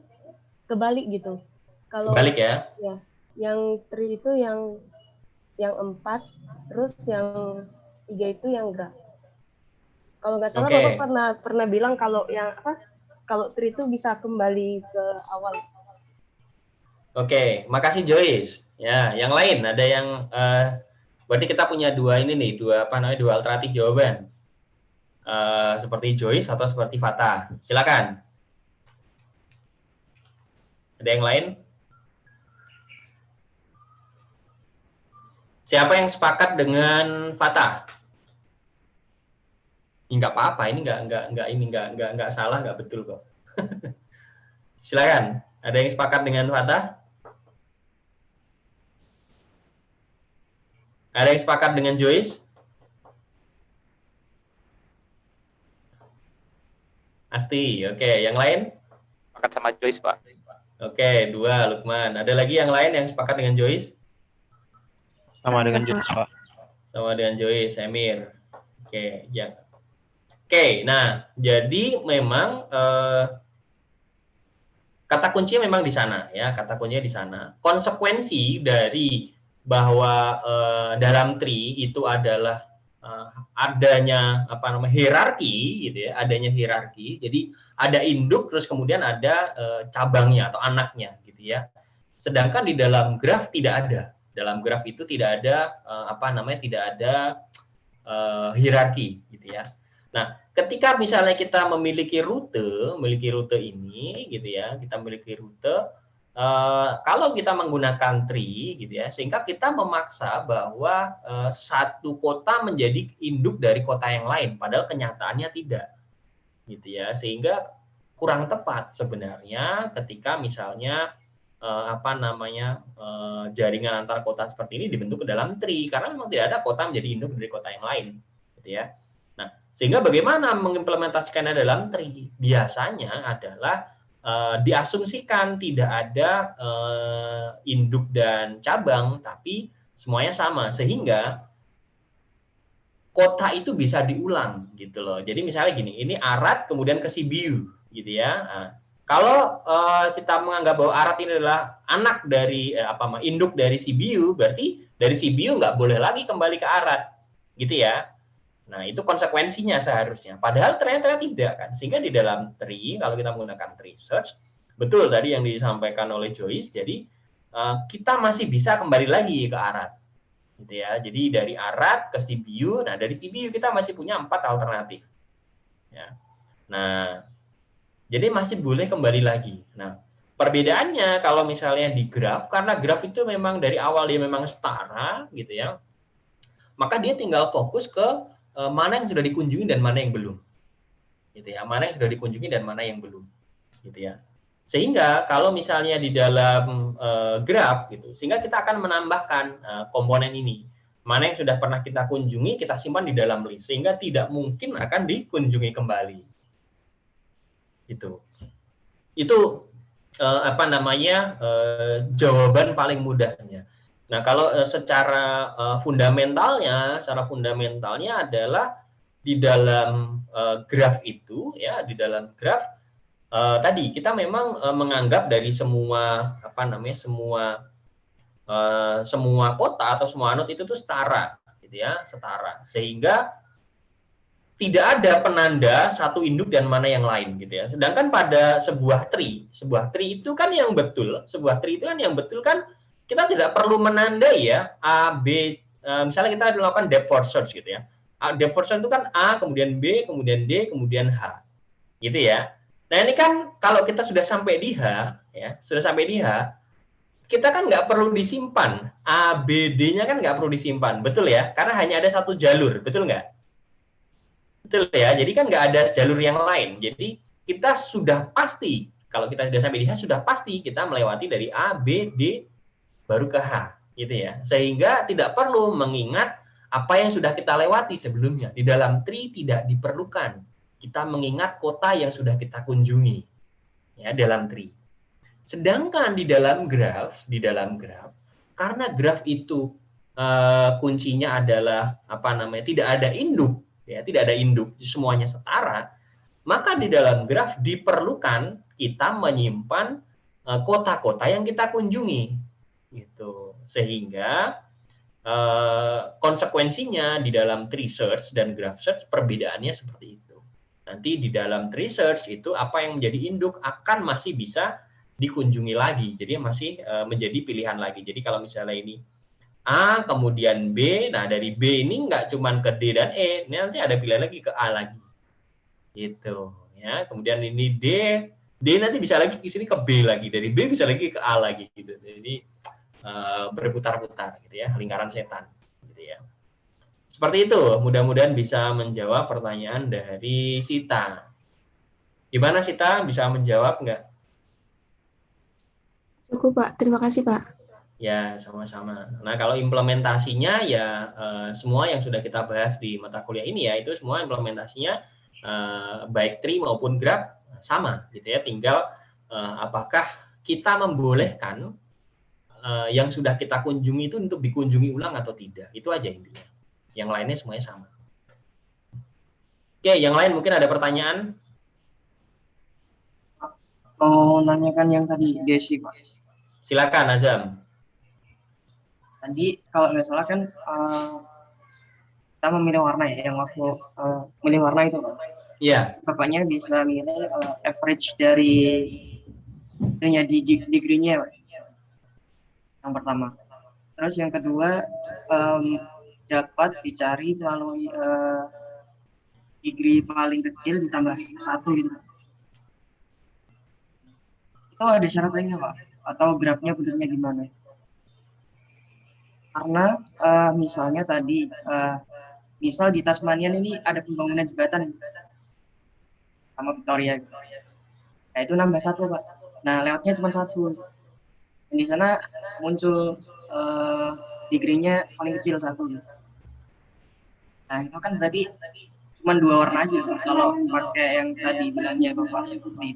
kebalik gitu. Kalau Kebalik ya? Ya, yang tree itu yang 4, terus yang 3 itu yang graph. Kalau nggak salah, Bapak pernah bilang kalau kalau tree itu bisa kembali ke awal. Oke, makasih Joyce. Ya, yang lain ada yang berarti kita punya dua alternatif jawaban. Seperti Joyce atau seperti Fatah. Silakan. Ada yang lain? Siapa yang sepakat dengan Fatah? Enggak apa-apa, ini enggak salah, enggak betul kok. Silakan. Ada yang sepakat dengan Fatah? Ada yang sepakat dengan Joyce? Asti, oke. Yang lain? Sepakat sama Joyce, Pak. Oke, 2, Lukman. Ada lagi yang lain yang sepakat dengan Joyce? Sama dengan Joyce, Pak. Sama dengan Joyce, Emir. Oke, ya. Oke, nah, jadi memang kata kuncinya memang di sana, ya. Kata kuncinya di sana. Konsekuensi dari bahwa dalam tree itu adalah adanya hierarki, gitu ya. Adanya hierarki. Jadi ada induk, terus kemudian ada cabangnya atau anaknya, gitu ya. Sedangkan di dalam graph tidak ada. Dalam graph itu tidak ada tidak ada hierarki, gitu ya. Nah, ketika misalnya kita memiliki rute ini, gitu ya, kita memiliki rute, kalau kita menggunakan tree gitu ya, sehingga kita memaksa bahwa satu kota menjadi induk dari kota yang lain, padahal kenyataannya tidak, gitu ya, sehingga kurang tepat sebenarnya ketika misalnya jaringan antar kota seperti ini dibentuk ke dalam tree, karena memang tidak ada kota menjadi induk dari kota yang lain, gitu ya. Nah, sehingga bagaimana mengimplementasikannya dalam tree? Biasanya adalah diasumsikan tidak ada induk dan cabang, tapi semuanya sama, sehingga kota itu bisa diulang gitu loh. Jadi misalnya gini, ini Arad kemudian ke Sibiu gitu ya. Nah, kalau kita menganggap bahwa Arad ini adalah anak dari induk dari Sibiu, berarti dari Sibiu nggak boleh lagi kembali ke Arad gitu ya. Nah, itu konsekuensinya seharusnya. Padahal ternyata tidak kan. Sehingga di dalam tree, kalau kita menggunakan tree search, betul tadi yang disampaikan oleh Joyce, jadi kita masih bisa kembali lagi ke Arad. Gitu ya. Jadi dari Arad ke Sibiu, nah dari Sibiu kita masih punya 4 alternatif. Ya. Nah, jadi masih boleh kembali lagi. Nah, perbedaannya kalau misalnya di graf, karena graf itu memang dari awal dia memang setara, gitu ya, maka dia tinggal fokus ke mana yang sudah dikunjungi dan mana yang belum, gitu ya. Mana yang sudah dikunjungi dan mana yang belum, gitu ya. Sehingga kalau misalnya di dalam graf, gitu, sehingga kita akan menambahkan komponen ini. Mana yang sudah pernah kita kunjungi, kita simpan di dalam list, sehingga tidak mungkin akan dikunjungi kembali. Itu jawaban paling mudahnya. Nah, kalau secara fundamentalnya adalah di dalam graf itu ya, di dalam graf tadi kita memang menganggap dari semua semua kota atau semua anode itu tuh setara gitu ya, setara. Sehingga tidak ada penanda satu induk dan mana yang lain gitu ya. Sedangkan pada sebuah tree itu kan yang betul, kan kita tidak perlu menandai ya A, B, misalnya kita melakukan depth first search gitu ya. Depth first search itu kan A, kemudian B, kemudian D, kemudian H. Gitu ya. Nah, ini kan kalau kita sudah sampai di H, ya, kita kan nggak perlu disimpan. A, B, D-nya kan nggak perlu disimpan. Betul ya? Karena hanya ada satu jalur, betul nggak? Betul ya? Jadi kan nggak ada jalur yang lain. Jadi kita sudah pasti, kalau kita sudah sampai di H, sudah pasti kita melewati dari A, B, D, baru ke H, gitu ya. Sehingga tidak perlu mengingat apa yang sudah kita lewati sebelumnya. Di dalam tree tidak diperlukan kita mengingat kota yang sudah kita kunjungi, ya, dalam tree. Sedangkan di dalam graf, karena graf itu kuncinya adalah tidak ada induk, ya, tidak ada induk, semuanya setara. Maka di dalam graf diperlukan kita menyimpan kota-kota yang kita kunjungi. Gitu. Sehingga konsekuensinya di dalam tree search dan graph search perbedaannya seperti itu. Nanti di dalam tree search itu apa yang menjadi induk akan masih bisa dikunjungi lagi. Jadi masih menjadi pilihan lagi. Jadi kalau misalnya ini A kemudian B, nah dari B ini nggak cuma ke D dan E, ini nanti ada pilihan lagi ke A lagi. Gitu ya. Kemudian ini D nanti bisa lagi ke sini ke B lagi, dari B bisa lagi ke A lagi gitu. Jadi berputar-putar gitu ya, lingkaran setan gitu ya. Seperti itu, mudah-mudahan bisa menjawab pertanyaan dari Sita. Gimana Sita, bisa menjawab nggak? Cukup Pak, terima kasih Pak. Ya, sama-sama. Nah, kalau implementasinya ya semua yang sudah kita bahas di mata kuliah ini ya, itu semua implementasinya baik tree maupun graph sama gitu ya. Tinggal apakah kita membolehkan yang sudah kita kunjungi itu untuk dikunjungi ulang atau tidak. Itu aja intinya. Yang lainnya semuanya sama. Oke, yang lain mungkin ada pertanyaan? Mau nanyakan yang tadi Desi, Pak. Silakan, Azam. Tadi kalau nggak salah kan kita memilih warna ya, yang waktu milih warna itu, Pak. Iya. Bapaknya bisa milih average dari degree-nya, Pak. Yang pertama. Terus yang kedua dapat dicari melalui degree paling kecil ditambah 1 gitu. itu ada syarat lainnya Pak? Atau grafnya bentuknya gimana? Karena misalnya tadi, misal di Tasmania ini ada pembangunan jembatan sama Victoria. Nah itu nambah 1 Pak. Nah lewatnya cuma 1. Dan di sana muncul degree-nya paling kecil 1. Nah itu kan berarti cuma 2 warna aja Pak. Kalau pakai yang tadi bilangnya Bapak ikuti.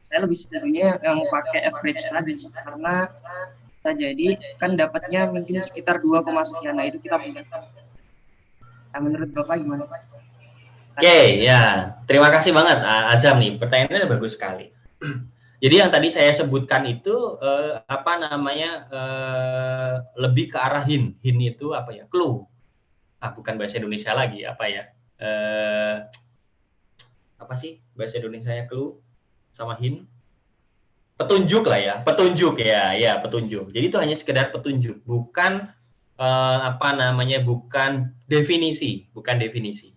Saya lebih setujunya yang pakai average tadi, karena bisa jadi kan dapatnya mungkin sekitar 2, sekian. Nah itu kita punya. Nah menurut Bapak gimana Pak? Oke, ya. Terima kasih banget Azam nih. Pertanyaannya bagus sekali. Jadi yang tadi saya sebutkan itu apa namanya lebih ke arah hin. Hin itu apa ya? Clue. Bukan bahasa Indonesia lagi, apa ya? Apa sih bahasa Indonesianya clue sama hin? Petunjuk lah ya, petunjuk ya, petunjuk. Jadi itu hanya sekedar petunjuk, bukan apa namanya, bukan definisi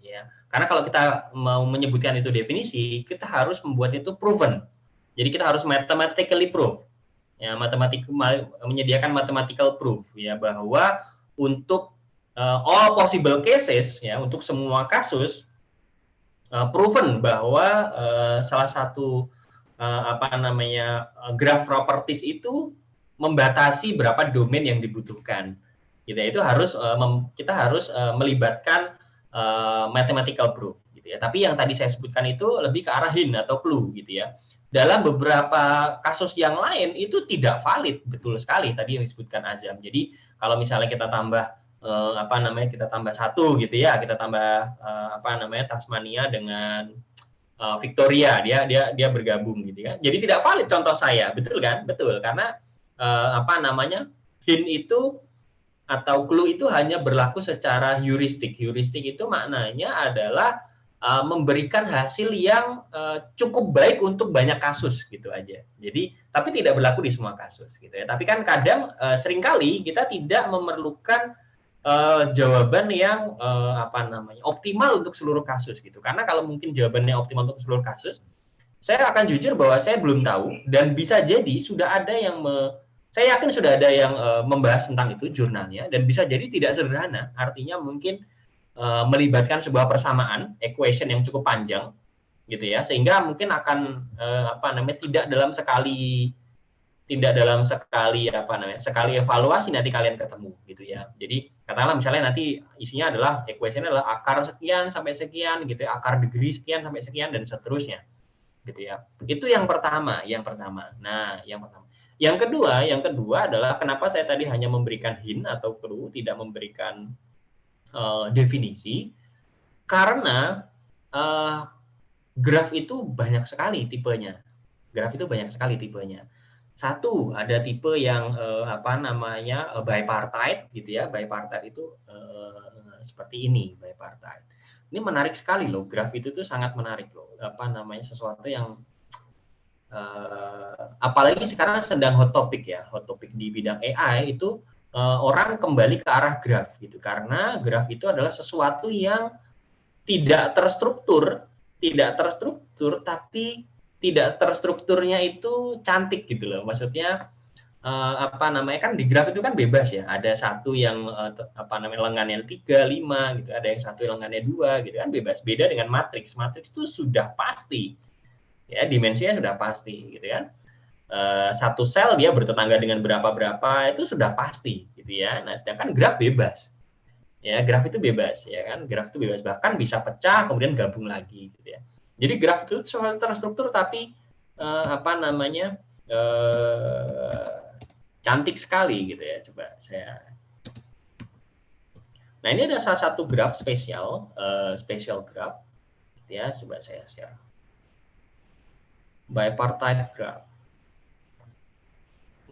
ya. Karena kalau kita mau menyebutkan itu definisi, kita harus membuat itu proven. Jadi kita harus mathematically proof. Ya, menyediakan mathematical proof ya, bahwa untuk all possible cases ya, untuk semua kasus proven bahwa salah satu apa namanya graph properties itu membatasi berapa domain yang dibutuhkan. Gitu ya. Itu harus kita harus melibatkan mathematical proof gitu ya. Tapi yang tadi saya sebutkan itu lebih ke arah hint atau clue gitu ya. Dalam beberapa kasus yang lain itu tidak valid, betul sekali tadi yang disebutkan Azam. Jadi kalau misalnya kita tambah apa namanya, kita tambah 1 gitu ya, kita tambah apa namanya Tasmania dengan Victoria, dia bergabung gitu ya. Jadi tidak valid contoh saya, betul kan? Betul, karena apa namanya, hint itu atau clue itu hanya berlaku secara heuristik. Heuristik itu maknanya adalah memberikan hasil yang cukup baik untuk banyak kasus gitu aja. Jadi tapi tidak berlaku di semua kasus gitu ya. Tapi kan kadang seringkali kita tidak memerlukan jawaban yang apa namanya optimal untuk seluruh kasus gitu. Karena kalau mungkin jawabannya optimal untuk seluruh kasus, saya akan jujur bahwa saya belum tahu, dan bisa jadi sudah ada yang saya yakin sudah ada yang membahas tentang itu jurnalnya, dan bisa jadi tidak sederhana. Artinya mungkin melibatkan sebuah persamaan equation yang cukup panjang gitu ya, sehingga mungkin akan apa namanya tidak dalam sekali apa namanya sekali evaluasi nanti kalian ketemu gitu ya. Jadi katakanlah misalnya nanti isinya adalah equation adalah akar sekian sampai sekian gitu ya, akar degree sekian sampai sekian dan seterusnya gitu ya. Itu yang pertama. Nah, yang kedua adalah kenapa saya tadi hanya memberikan hint atau clue, tidak memberikan definisi, karena graf itu banyak sekali tipenya. Satu, ada tipe yang apa namanya bipartite gitu ya. Bipartite itu seperti ini, bipartite. Ini menarik sekali loh, graf itu tuh sangat menarik loh. Apa namanya, sesuatu yang apalagi sekarang sedang hot topic di bidang AI itu orang kembali ke arah graf gitu. Karena graf itu adalah sesuatu yang tidak terstruktur tapi tidak terstrukturnya itu cantik gitu loh. Maksudnya apa namanya, kan di graf itu kan bebas ya. Ada satu yang apa namanya lengannya 3, 5 gitu. Ada yang satu lengannya 2 gitu kan, bebas. Beda dengan matriks. Matriks itu sudah pasti. Ya, dimensinya sudah pasti gitu kan. Satu sel dia bertetangga dengan berapa itu sudah pasti gitu ya. Nah, sedangkan graf bebas. Ya, graf itu bebas ya kan. Graf itu bebas, bahkan bisa pecah kemudian gabung lagi gitu ya. Jadi graf itu terstruktur tapi apa namanya cantik sekali gitu ya. Coba saya. Nah, ini ada salah satu graf spesial graph gitu ya. Coba saya share. Bipartite graph.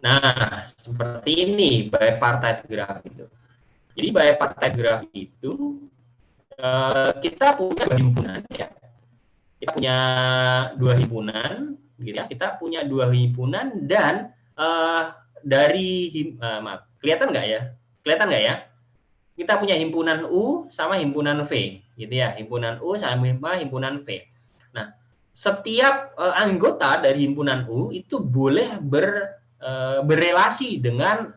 Nah, seperti ini bipartite graph itu. Jadi bipartite graph itu kita punya himpunan ya. Kita punya 2 himpunan gitu ya. Kita punya 2 himpunan dan dari maaf, kelihatan nggak ya? Kita punya himpunan U sama himpunan V gitu ya. Himpunan U sama himpunan V. Nah, setiap anggota dari himpunan U itu boleh berrelasi dengan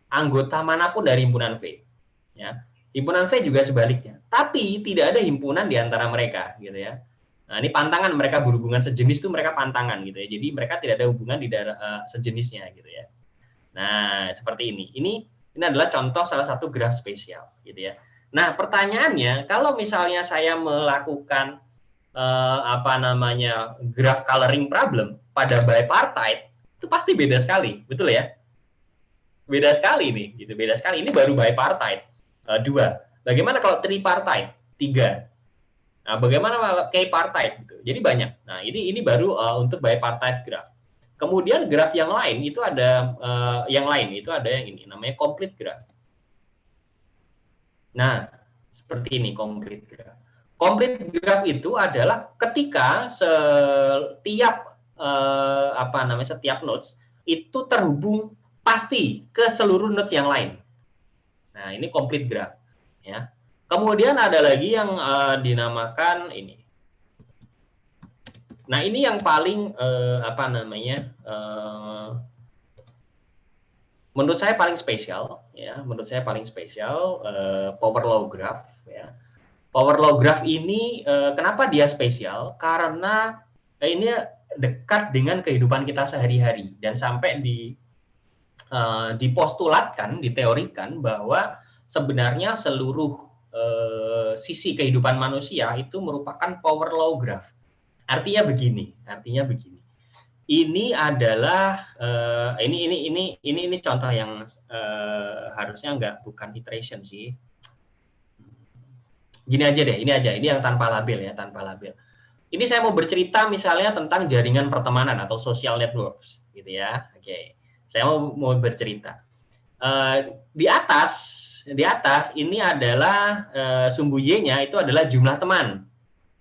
anggota manapun dari himpunan V. Ya. Himpunan V juga sebaliknya. Tapi tidak ada himpunan di antara mereka, gitu ya. Nah, ini pantangan, mereka berhubungan sejenis itu mereka pantangan, gitu ya. Jadi mereka tidak ada hubungan di sejenisnya, gitu ya. Nah, seperti ini. Ini adalah contoh salah satu graf spesial, gitu ya. Nah, pertanyaannya, kalau misalnya saya melakukan graph coloring problem pada bipartite, itu pasti beda sekali, betul ya? Beda sekali nih, gitu. Beda sekali. Ini baru bipartite 2. Bagaimana kalau tripartite 3? Nah, bagaimana kalau k-partite? Gitu. Jadi banyak. Nah, ini baru untuk bipartite graph. Kemudian graf yang lain itu ada yang ini namanya complete graph. Nah, seperti ini complete graph. Complete graph itu adalah ketika setiap setiap nodes itu terhubung pasti ke seluruh nodes yang lain. Nah, ini complete graph, ya. Kemudian ada lagi yang dinamakan ini. Nah, ini yang paling menurut saya paling spesial, ya. Menurut saya paling spesial power law graph, ya. Power law graph ini kenapa dia spesial? Karena ini dekat dengan kehidupan kita sehari-hari dan sampai dipostulatkan, diteorikan bahwa sebenarnya seluruh sisi kehidupan manusia itu merupakan power law graph. Artinya begini. Ini adalah ini contoh yang harusnya bukan iteration sih. Gini aja deh, ini yang tanpa label ya, tanpa label. Ini saya mau bercerita misalnya tentang jaringan pertemanan atau social networks, gitu ya. Oke, saya mau bercerita. Di atas ini adalah sumbu Y-nya itu adalah jumlah teman,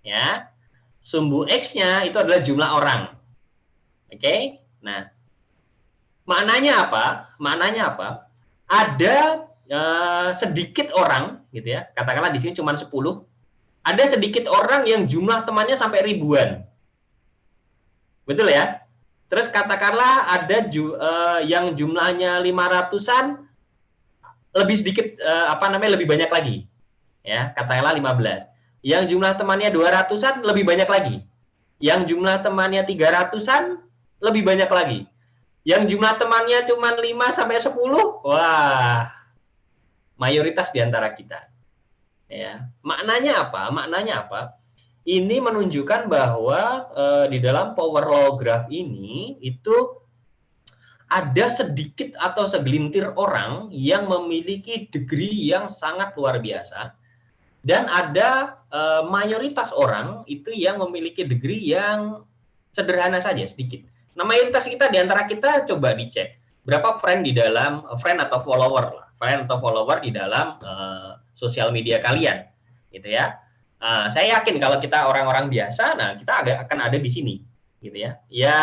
ya. Sumbu X-nya itu adalah jumlah orang. Oke. Nah, maknanya apa? Ada sedikit orang, gitu ya. Katakanlah di sini cuma 10. Ada sedikit orang yang jumlah temannya sampai ribuan. Betul ya? Terus katakanlah ada yang jumlahnya 500-an, lebih sedikit lebih banyak lagi. Ya, katakanlah 15. Yang jumlah temannya 200-an lebih banyak lagi. Yang jumlah temannya 300-an lebih banyak lagi. Yang jumlah temannya cuma 5 sampai 10, wah, mayoritas di antara kita. Ya, maknanya apa? Ini menunjukkan bahwa di dalam power law graph ini itu ada sedikit atau segelintir orang yang memiliki degree yang sangat luar biasa, dan ada mayoritas orang itu yang memiliki degree yang sederhana saja, sedikit. Nah, mayoritas kita di antara kita coba dicek berapa friend atau follower di dalam sosial media kalian, gitu ya. Saya yakin kalau kita orang-orang biasa, nah kita akan ada di sini, gitu ya. Ya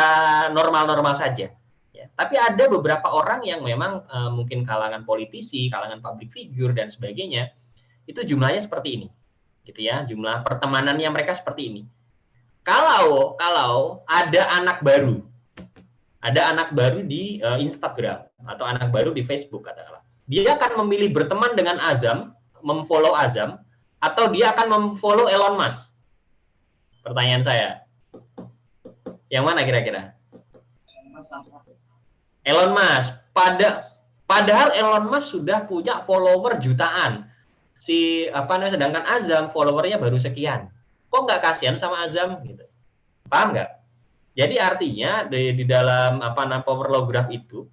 normal-normal saja. Ya. Tapi ada beberapa orang yang memang mungkin kalangan politisi, kalangan public figure dan sebagainya, itu jumlahnya seperti ini, gitu ya. Jumlah pertemanannya mereka seperti ini. Kalau ada anak baru di Instagram atau anak baru di Facebook, katakanlah, dia akan memilih berteman dengan Azam, memfollow Azam, atau dia akan memfollow Elon Musk? Pertanyaan saya. Yang mana kira-kira? Elon Musk. Padahal Elon Musk sudah punya follower jutaan. Sedangkan Azam followernya baru sekian. Kok nggak kasihan sama Azam? Gitu. Paham nggak? Jadi artinya di dalam power law graph itu,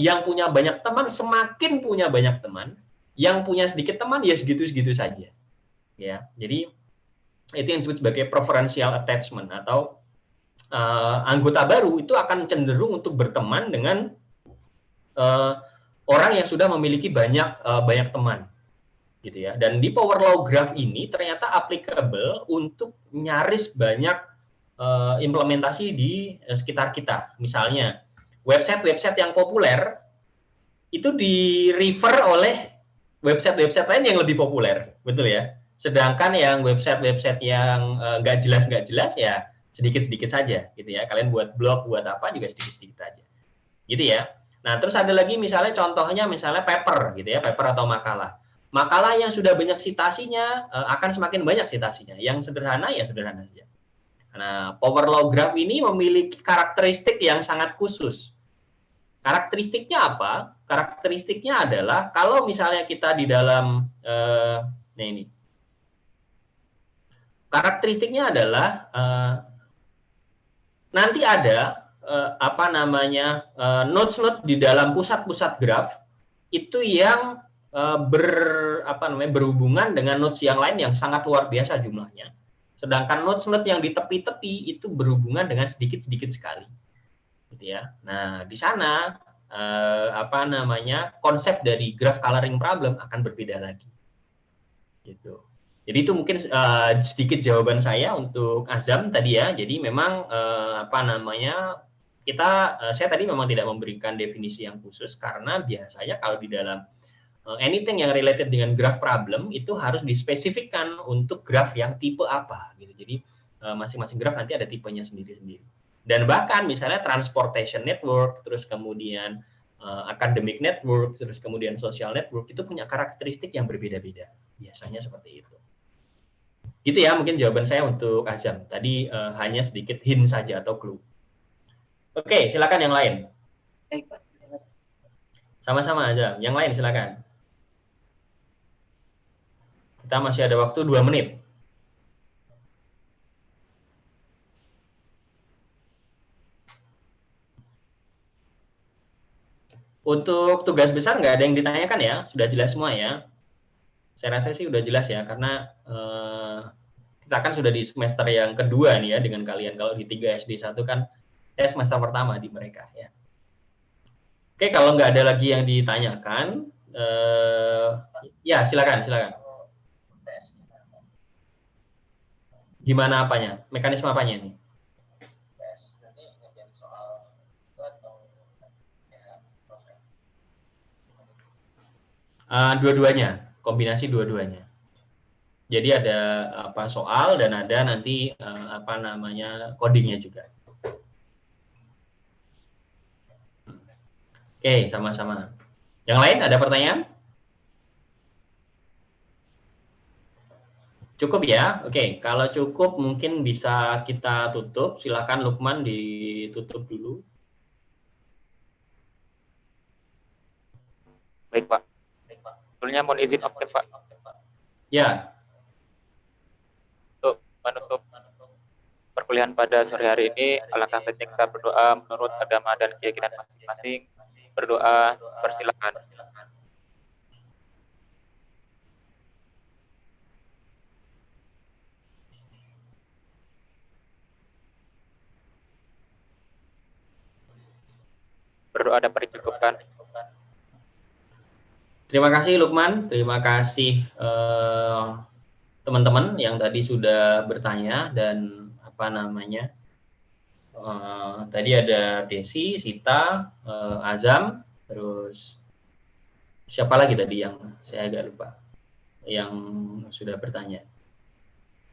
yang punya banyak teman semakin punya banyak teman, yang punya sedikit teman ya segitu-segitu saja. Ya, jadi itu yang disebut sebagai preferential attachment, atau anggota baru itu akan cenderung untuk berteman dengan orang yang sudah memiliki banyak teman, gitu ya. Dan di power law graph ini ternyata applicable untuk nyaris banyak implementasi di sekitar kita. Misalnya website yang populer itu di refer oleh website lain yang lebih populer, betul ya? Sedangkan yang website-website yang nggak jelas ya sedikit-sedikit saja gitu ya. Kalian buat blog, buat apa juga sedikit-sedikit aja. Gitu ya. Nah, terus ada lagi misalnya contohnya misalnya paper gitu ya, paper atau makalah. Makalah yang sudah banyak citasinya akan semakin banyak citasinya. Yang sederhana ya sederhana saja. Nah, power law graph ini memiliki karakteristik yang sangat khusus. Karakteristiknya apa? Karakteristiknya adalah kalau misalnya kita di dalam nah ini. Karakteristiknya adalah nanti ada notes-notes di dalam pusat-pusat graf itu yang berhubungan dengan notes yang lain yang sangat luar biasa jumlahnya. Sedangkan notes-notes yang di tepi-tepi itu berhubungan dengan sedikit-sedikit sekali. Gitu ya. Nah, di sana konsep dari graph coloring problem akan berbeda lagi. Gitu. Jadi itu mungkin sedikit jawaban saya untuk Azam tadi ya. Jadi memang saya tadi memang tidak memberikan definisi yang khusus karena biasanya kalau di dalam anything yang related dengan graph problem itu harus dispesifikkan untuk graph yang tipe apa gitu. Jadi masing-masing graph nanti ada tipenya sendiri-sendiri. Dan bahkan misalnya transportation network, terus kemudian academic network, terus kemudian social network itu punya karakteristik yang berbeda-beda. Biasanya seperti itu. Gitu ya mungkin jawaban saya untuk Azam. Tadi hanya sedikit hint saja atau clue. Oke, silakan yang lain. Baik, Pak. Sama-sama Azam. Yang lain silakan. Kita masih ada waktu 2 menit. Untuk tugas besar nggak ada yang ditanyakan ya? Sudah jelas semua ya? Saya rasa sih udah jelas ya, karena kita kan sudah di semester yang kedua nih ya dengan kalian. Kalau di 3 SD 1 kan saya semester pertama di mereka ya. Oke, kalau nggak ada lagi yang ditanyakan, ya silakan. Gimana apanya? Mekanisme apanya ini? Dua-duanya, kombinasi dua-duanya. Jadi ada soal dan ada nanti codingnya juga. Oke, sama-sama. Yang lain ada pertanyaan? Cukup ya? Oke, kalau cukup mungkin bisa kita tutup. Silakan Lukman ditutup dulu. Baik, Pak. Sebetulnya mohon izin oke, Pak. Ya. Untuk menutup perkuliahan pada sore hari ini, alangkah baiknya kita berdoa menurut agama dan keyakinan masing-masing. Berdoa, persilakan. Berdoa dapat dicukupkan. Terima kasih Lukman, terima kasih teman-teman yang tadi sudah bertanya dan tadi ada Desi, Sita, Azam, terus siapa lagi tadi yang saya agak lupa yang sudah bertanya.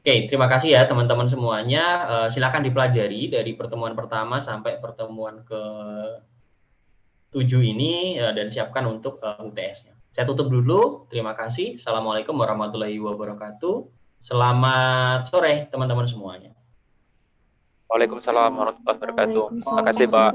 Oke, terima kasih ya teman-teman semuanya. Silakan dipelajari dari pertemuan pertama sampai pertemuan ke-7 ini dan siapkan untuk UTS-nya. Saya tutup dulu. Terima kasih. Assalamualaikum warahmatullahi wabarakatuh. Selamat sore teman-teman semuanya. Waalaikumsalam warahmatullahi wabarakatuh. Terima kasih, Pak.